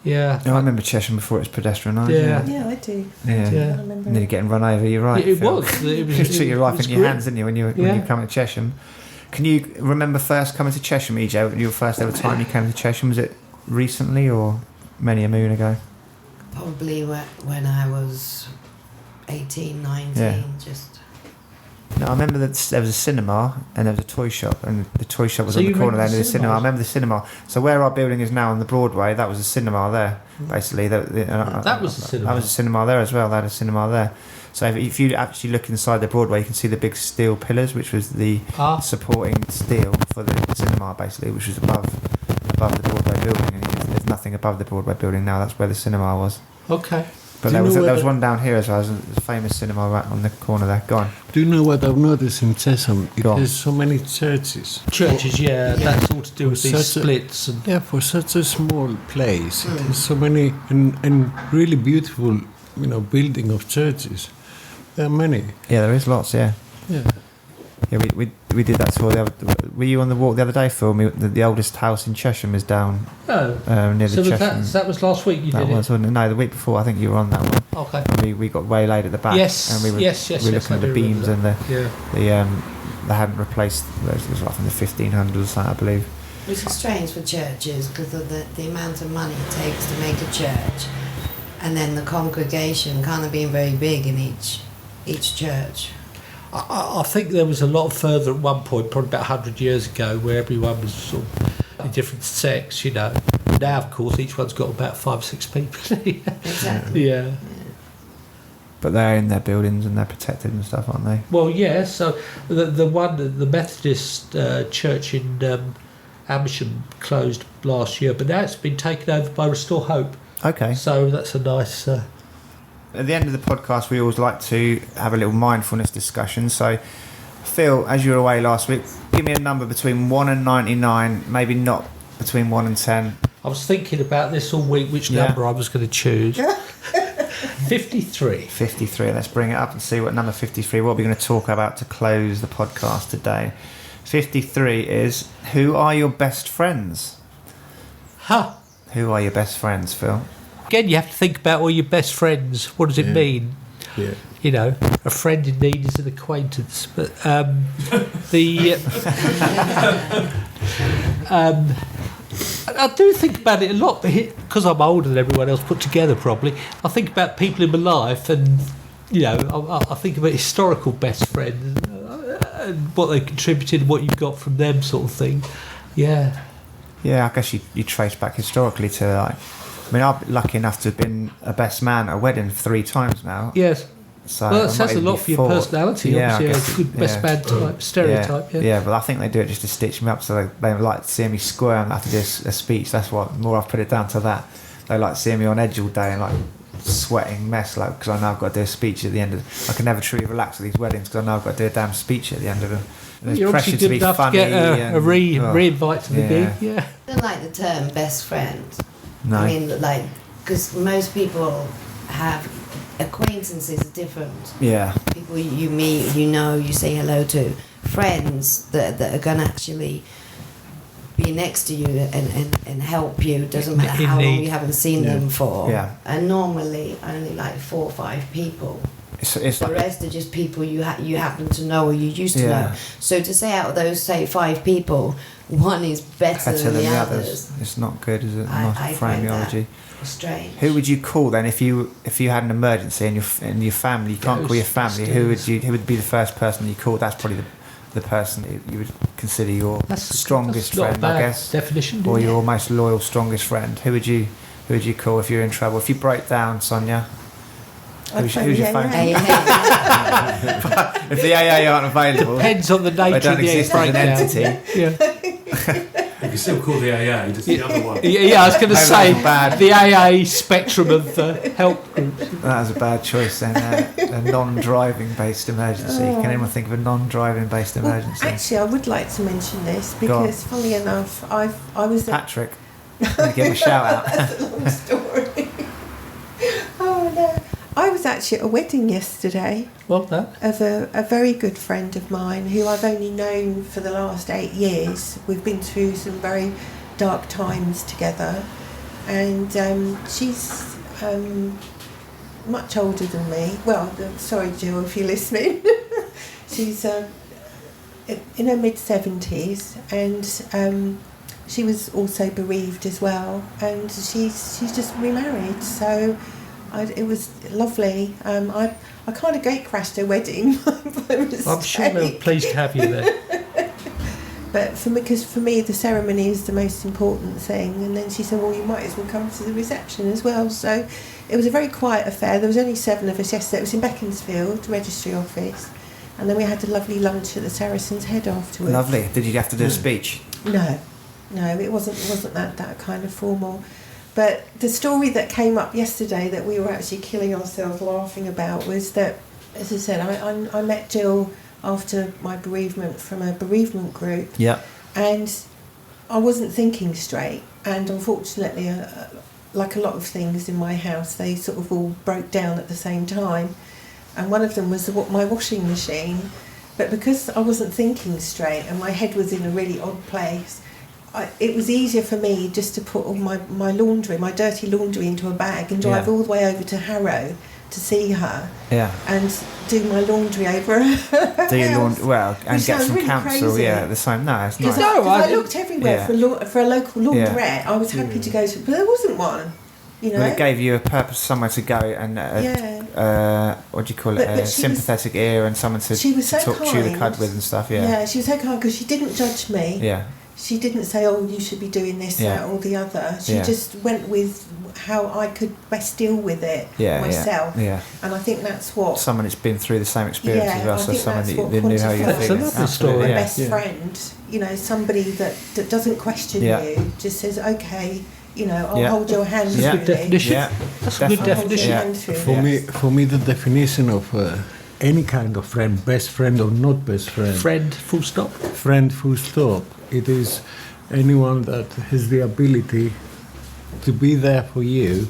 Yeah. No, I remember Chesham before it was pedestrianised. Yeah, I do. Yeah. I remember. Nearly getting run over. You're right. It was. You took your life into your hands, didn't you, when you come to Chesham? Can you remember first coming to Chesham, EJ? Your first ever time you came to Chesham, was it recently or many a moon ago? Probably when I was 18, 19, just... No, I remember that there was a cinema and there was a toy shop, and the toy shop was So on the you corner there remember near the the cinema. I cinemas? remember the cinema. So where our building is now on the Broadway, that was a cinema there, basically. That was a cinema. That was a cinema there as well. They had a cinema there. So if you actually look inside the Broadway, you can see the big steel pillars, which was the supporting steel for the cinema, basically, which was above the Broadway building. And there's nothing above the Broadway building now. That's where the cinema was. Okay. But there was one down here as well. There was a famous cinema right on the corner there. Go on. Do you know what I've noticed in Chesham? It Go on. has so many churches. Churches, yeah, that's all to do with these Such a- splits. And Yeah, for such a small place, it has so many and really beautiful, building of churches. There are many. Yeah, there is lots, yeah. Yeah. Yeah, we did that tour. Were you on the walk the other day, Phil? The oldest house in Chesham is down near so the was Chesham. that was last week you That did was, wasn't it? No, the week before. I think you were on that one. it? Okay. And we got waylaid at the back. Yes, and we were, yes, we were looking I at the do beams and remember they hadn't replaced. It was like from the 1500s or something, I believe. Which is strange for churches because of the amount of money it takes to make a church, and then the congregation kind of being very big in each church. I think there was a lot further at one point, probably about 100 years ago, where everyone was sort of in different sects, Now, of course, each one's got about 5 or 6 people. Exactly. Yeah. But they're in their buildings and they're protected and stuff, aren't they? Well, yeah. So the Methodist church in Amersham closed last year, but now it's been taken over by Restore Hope. Okay. So that's a nice. At the end of the podcast, we always like to have a little mindfulness discussion. So, Phil, as you were away last week, give me a number between 1 and 99, maybe not between 1 and 10. I was thinking about this all week, which number I was going to choose. 53. 53. Let's bring it up and see what number 53, what we're going to talk about to close the podcast today. 53 is, who are your best friends? Huh. Who are your best friends, Phil? Again, you have to think about all your best friends. What does it mean? Yeah. A friend in need is an acquaintance. But I do think about it a lot, because I'm older than everyone else put together probably. I think about people in my life and, I think about historical best friends and what they contributed and what you got from them sort of thing. Yeah. Yeah, I guess you trace back historically to I'm lucky enough to have been a best man at a wedding 3 times now. Yes. So Well, that says a lot for your personality. Yeah, Obviously, I guess, a good best man type, stereotype. Yeah, but I think they do it just to stitch me up, so they like seeing me squirm after do a speech. That's what more I've put it down to that. They like seeing me on edge all day and like sweating mess, because I know I've got to do a speech at the end of. I can never truly relax at these weddings because I know I've got to do a damn speech at the end of them. And there's You're pressure obviously to good be enough funny to get a re-invite to the gig. Yeah. I don't like the term best friend. No. I mean, because most people have acquaintances are different. Yeah. People you meet, you say hello to. Friends that are going to actually be next to you and help you. Doesn't matter how long you haven't seen them for. Yeah. And normally only 4 or 5 people. It's The like rest are just people you happen to know or you used to know. So to say out of those, say 5 people, one is better than the others. It's not good, is it? I find phraseology. that strange. Who would you call then if you had an emergency in your family? You can't call your family. Who would be the first person you call? That's probably the person you would consider your strongest that's not friend, a bad I guess, definition, or your most loyal, strongest friend. Who would you call if you're in trouble? If you break down, Sonia, who's your phone? If the AA aren't available, Depends on the nature they don't of the exist as an breakdown. entity. Yeah. You can still call the AA, just the other one. Yeah, I was going to say bad. the AA spectrum of help groups. That was a bad choice then. A non-driving based emergency. Can anyone think of a non-driving based emergency? Actually, I would like to mention this because, funnily enough, I was at Patrick. I'm gonna give him a shout out. That's a long story. Oh no! I was actually at a wedding yesterday Well done. of a very good friend of mine who I've only known for the last 8 years. We've been through some very dark times together, and she's much older than me. Well, sorry, Jill, if you're listening. She's in her mid-70s, and she was also bereaved as well, and she's just remarried. So It was lovely. I kind of gate crashed her wedding. I'm sure they were pleased to have you there. But because for me the ceremony is the most important thing, and then she said, well, you might as well come to the reception as well. So it was a very quiet affair. There was only 7 of us yesterday. It was in Beaconsfield registry office, and then we had a lovely lunch at the Saracen's Head afterwards. Lovely. Did you have to do a speech? No, it wasn't that kind of formal. But the story that came up yesterday that we were actually killing ourselves laughing about was that, as I said, I met Jill after my bereavement from a bereavement group. Yeah. And I wasn't thinking straight, and unfortunately, like a lot of things in my house, they sort of all broke down at the same time. And one of them was my washing machine. But because I wasn't thinking straight and my head was in a really odd place, it was easier for me just to put all my laundry, my dirty laundry, into a bag and drive all the way over to Harrow to see her. Yeah. And do my laundry over her do your laundry, and get some really counsel. crazy. Yeah, at the same. No, it's Because nice. I looked everywhere for a local laundrette. I was happy to go to, but there wasn't one. You know, Well, it gave you a purpose, somewhere to go, and what do you call it? But A sympathetic ear and someone to she was so talk chew the kind. cud with and stuff. Yeah, she was so kind because she didn't judge me. Yeah. She didn't say, oh, you should be doing this, that or the other. She just went with how I could best deal with it myself. Yeah. And I think that's what... Someone that's been through the same experience as well, so someone that knew how you were That's feeling. another story. My best friend, you know, somebody that doesn't question you, just says, okay, you know, I'll hold your hand through Good definition. Yeah. That's a good I'll hold your definition. hand through For me, the definition of any kind of friend, best friend or not best friend, Friend, full stop. friend full stop, it is anyone that has the ability to be there for you,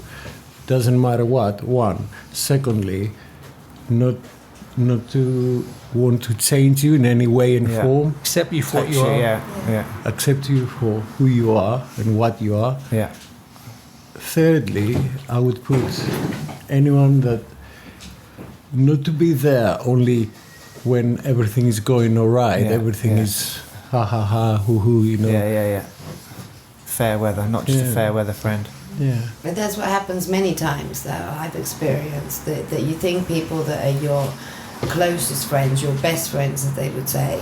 doesn't matter what. One, secondly, not to want to change you in any way and form, Accept you for what you are. Yeah. accept you for who you are and what you are. Yeah. Thirdly, I would put anyone that not to be there only when everything is going all right, everything is ha ha ha, hoo hoo, you know. Yeah. Fair weather, not just a fair weather friend. Yeah. But that's what happens many times, though, I've experienced, that you think people that are your closest friends, your best friends, as they would say,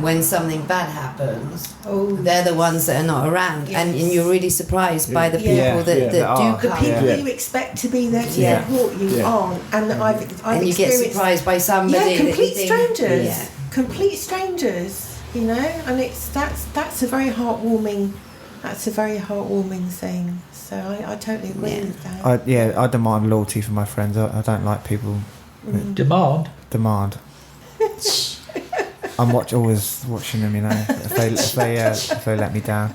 when something bad happens, they're the ones that are not around. Yes. And you're really surprised by the people that do The come. people you expect to be there to support you aren't. And I've And you get experienced... surprised by somebody complete that you think, strangers. Yeah. Complete strangers, you know, and that's a very heartwarming thing. So I totally agree with that. I demand loyalty from my friends. I don't like people Demand. I'm always watching them, you know. If they let me down.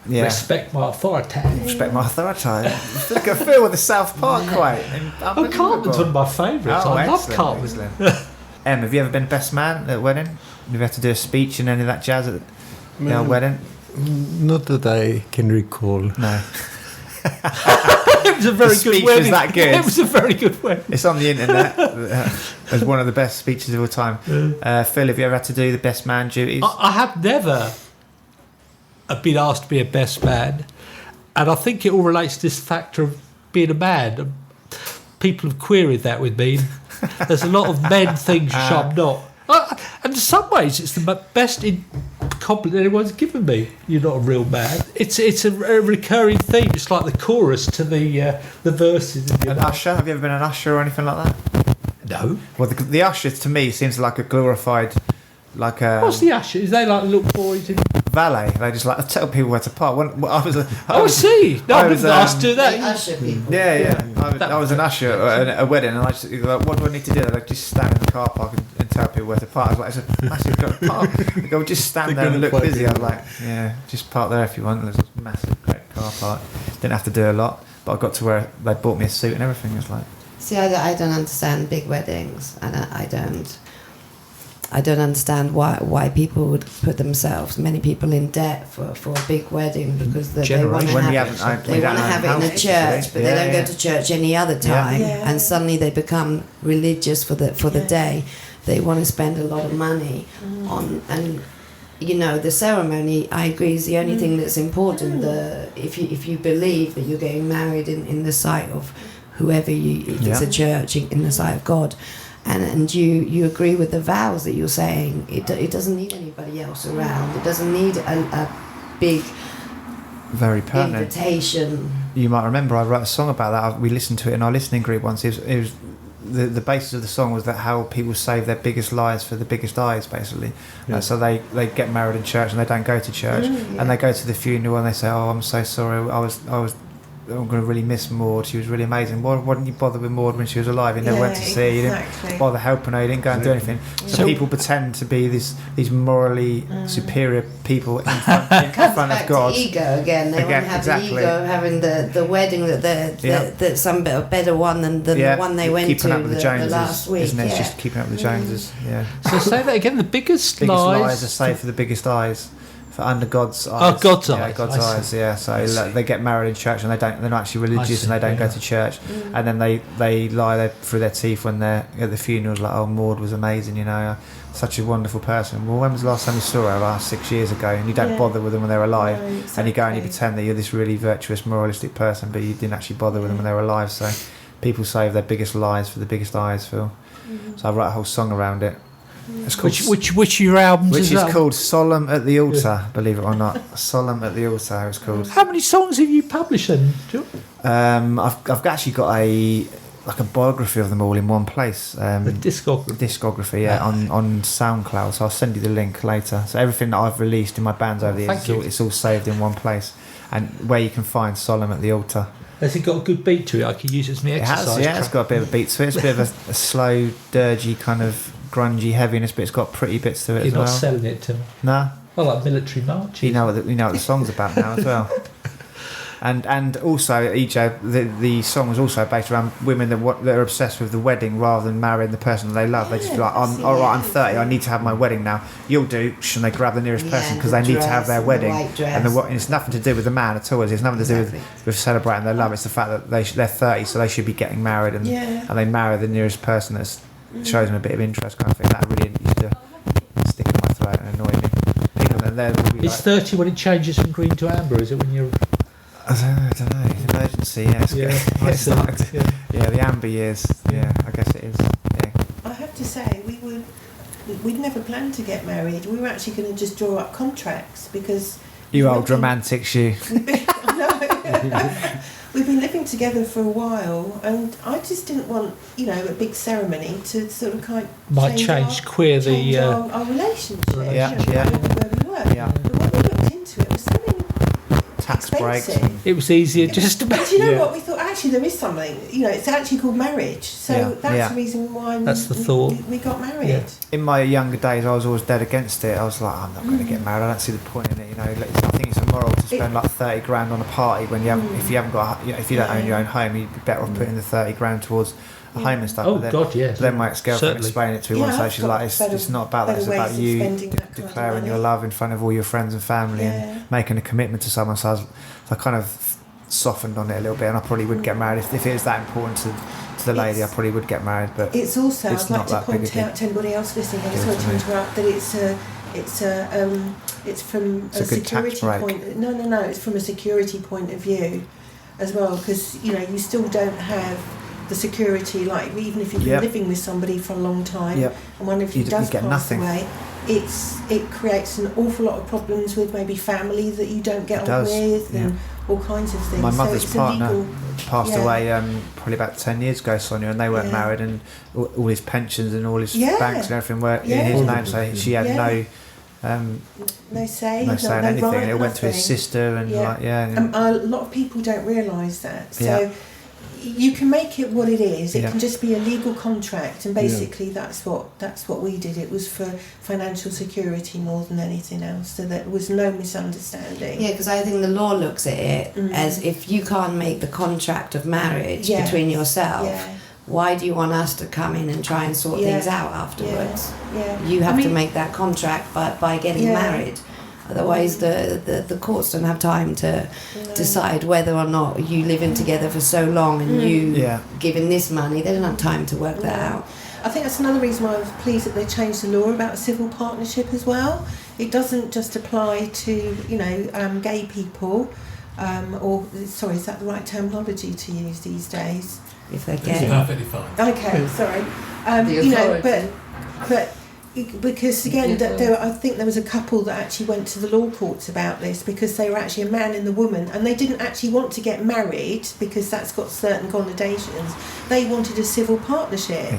Yeah. Respect my authority. Respect my authority. Look at Phil with the South Park quote. Oh, Cartman's one of my favourites. I love Cartman. Em, have you ever been best man at a wedding? Have you had to do a speech and any of that jazz at the wedding? Not that I can recall. No. It was a very good speech wedding. was that good. It was a very good wedding. It's on the internet as one of the best speeches of all time. Phil, have you ever had to do the best man duties? I have never been asked to be a best man, and I think it all relates to this factor of being a man. People have queried that with me. There's a lot of men things which I'm not. And in some ways, it's the best compliment anyone's given me. You're not a real man. It's a recurring theme. It's like the chorus to the verses. An usher? Have you ever been an usher or anything like that? No. Well, the usher to me seems like a glorified, like a What's the usher? Is they like little boys in? valet. They just like tell people where to park. When I see. No, I wasn't asked to do They that. usher people. I was an usher at a wedding, and I just like, what do I need to do? They just stand in the car park and tell people where to park. I was like, it's a massive car park. They go, just stand there and look busy. I was like, yeah, just park there if you want. There's a massive, great car park. Didn't have to do a lot, but I got to where they bought me a suit and everything. It was like, See, I don't understand big weddings, and I don't understand why people would put themselves, many people, in debt for a big wedding because they want to have it in a church, but they don't go to church any other time, and suddenly they become religious for the day. They want to spend a lot of money on, and you know, the ceremony, I agree, is the only thing that's important. If you believe that you're getting married in the sight of whoever if it's a church in the sight of God. And you agree with the vows that you're saying. It doesn't need anybody else around. It doesn't need a big very pertinent invitation. You might remember I wrote a song about that. We listened to it in our listening group once. It was the basis of the song was that how people save their biggest lies for the biggest eyes, basically. So they get married in church and they don't go to church, and they go to the funeral and they say, "Oh, I'm so sorry. I'm going to really miss Maud. She was really amazing. Why didn't you bother with Maud when she was alive? You never went to see her. You didn't bother helping her. You didn't go and do anything." So people pretend to be these morally superior people in front of God. To ego again. They want to have the ego of having the wedding that some better one than the one they went keeping to up with the Joneses, the last week. Isn't it? It's just keeping up with the Joneses. Yeah. So say that again. The biggest lies are saved for the biggest eyes. For under God's eyes. Oh, God's eyes. Yeah, God's eyes. Yeah. So they get married in church and they're not actually religious and they don't go to church, and then they lie through their teeth when they're at the funerals, like, "Oh, Maud was amazing, such a wonderful person." Well, when was the last time you saw her? Last 6 years ago, and you don't bother with them when they're alive, and you go and you pretend that you're this really virtuous, moralistic person, but you didn't actually bother with them when they were alive. So people save their biggest lies for the biggest eyes, Phil. So I wrote a whole song around it. It's called, which your albums which is that? Called Solemn at the Altar, believe it or not. Solemn at the Altar it's called. How many songs have you published then, John? I've actually got a biography of them all in one place. The discography, on SoundCloud. So I'll send you the link later. So everything that I've released in my bands over the years, it's all saved in one place, and where you can find Solemn at the Altar. Has it got a good beat to it? I could use it as my exercise. It has, it's got a bit of a beat to it. It's a bit of a slow, dirgy kind of grungy heaviness, but it's got pretty bits to it. You're as well. You're not selling it to me. No. I like military marches. You know what the song's about now as well. And also, EJ, the song was also based around women that are obsessed with the wedding rather than marrying the person that they love. They just be like, I'm 30, I need to have my wedding now. You'll do, and they grab the nearest person because they need to have their wedding. And it's nothing to do with the man at all. It's nothing to do with celebrating their love. It's the fact that they're 30, so they should be getting married, and they marry the nearest person that shows them a bit of interest, kind of thing. That really used to stick in my throat and annoy me. People that there will be it's 30 when it changes from green to amber, is it, when you're... I don't know. Emergency, yes. The amber years. Yeah, I guess it is. Yeah. I have to say, we'd never planned to get married. We were actually going to just draw up contracts because... You old romantics, you. We've been living together for a while, and I just didn't want, a big ceremony to sort of change our relationship. Where we were. Yeah. But when we looked into it, it was something tax expensive. breaks. It was easier just to... But you know what? We thought, actually, there is something. It's actually called marriage. So that's the reason why that's the thought. We got married. Yeah. In my younger days, I was always dead against it. I was like, I'm not going to get married. I don't see the point in it. I think it's immoral to spend like 30 grand on a party when if you don't own your own home, you'd be better off putting the 30 grand towards a home and stuff. Oh, God, yes. Then my ex-girlfriend explained it to me once. So she's like, it's not about that. It's about you declaring your love in front of all your friends and family and making a commitment to someone. So I kind of softened on it a little bit, and I probably would get married if it is that important to the lady. I probably would get married, but it's also I'd like to point out to anybody else listening. I just want to interrupt that it's from a security point. No. It's from a security point of view as well, because you still don't have the security, like even if you've been living with somebody for a long time, and one of you does pass away, it creates an awful lot of problems with maybe family that you don't get on with, and all kinds of things. My mother's partner passed away probably about 10 years ago, Sonia, and they weren't married, and all his pensions and all his banks and everything were in his name, so she had no say in anything, and it went to his sister, and a lot of people don't realise that. So you can make it what it is. It can just be a legal contract, and basically that's what we did. It was for financial security more than anything else, so there was no misunderstanding. Yeah, because I think the law looks at it as if you can't make the contract of marriage between yourself. Why do you want us to come in and try and sort things out afterwards? You have to make that contract by getting married. Otherwise, the courts don't have time to decide whether or not you living together for so long and you giving this money. They don't have time to work that out. I think that's another reason why I was pleased that they changed the law about civil partnership as well. It doesn't just apply to gay people, is that the right terminology to use these days? if they're It's gay. perfectly fine. Okay, sorry. The You know, authority. but because again, I think there was a couple that actually went to the law courts about this because they were actually a man and a woman, and they didn't actually want to get married because that's got certain connotations. They wanted a civil partnership,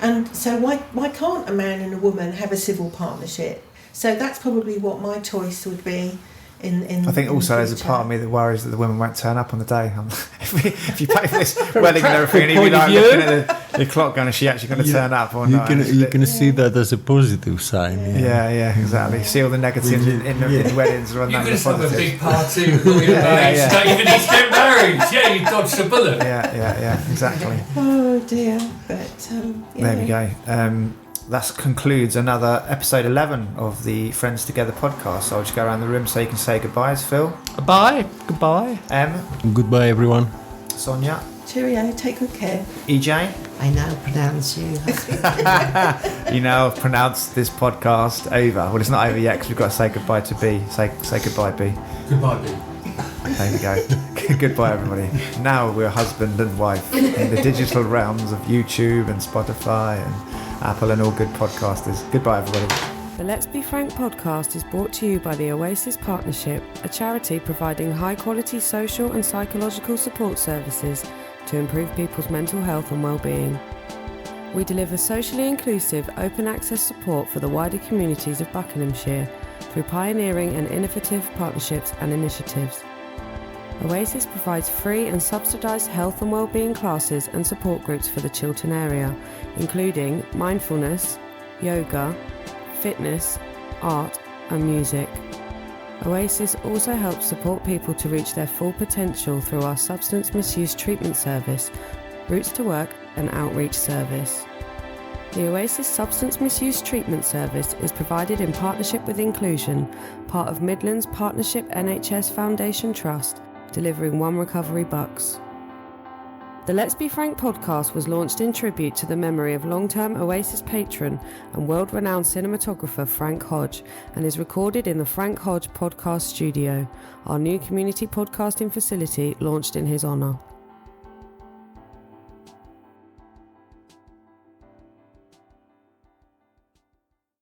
and so why can't a man and a woman have a civil partnership? So that's probably what my choice would be. I think also there's a part of me that worries that the women won't turn up on the day. If you pay for this wedding and everything, and you'd be like looking at the clock going, is she actually going to turn up or not? You can see that as a positive sign. Yeah, exactly. See all the negatives in weddings rather You than could the just have a positives. big party with all your mates. Don't even need to get married. Yeah, you dodged a bullet. Yeah, exactly. Oh dear, but There we go. That concludes another episode 11 of the Friends Together podcast. So I'll just go around the room so you can say goodbyes. Phil. Bye. Goodbye. Goodbye, everyone. Sonia. cheerio, take good care. EJ. I now pronounce you. You know, I've pronounced this podcast over. Well, it's not over yet because we've got to say goodbye to B. Say goodbye, B. Goodbye, B. There we go. Goodbye, everybody. Now we're husband and wife in the digital realms of YouTube and Spotify and Apple and all good podcasters. Goodbye, everybody. The Let's Be Frank podcast is brought to you by the Oasis Partnership, a charity providing high-quality social and psychological support services to improve people's mental health and well-being. We deliver socially inclusive, open-access support for the wider communities of Buckinghamshire through pioneering and innovative partnerships and initiatives. Oasis provides free and subsidised health and wellbeing classes and support groups for the Chiltern area, including mindfulness, yoga, fitness, art and music. Oasis also helps support people to reach their full potential through our substance misuse treatment service, Routes to Work and outreach service. The Oasis Substance Misuse Treatment Service is provided in partnership with Inclusion, part of Midlands Partnership NHS Foundation Trust, delivering one recovery bucks. The Let's Be Frank podcast was launched in tribute to the memory of long-term Oasis patron and world-renowned cinematographer Frank Hodge, and is recorded in the Frank Hodge Podcast Studio, our new community podcasting facility launched in his honour.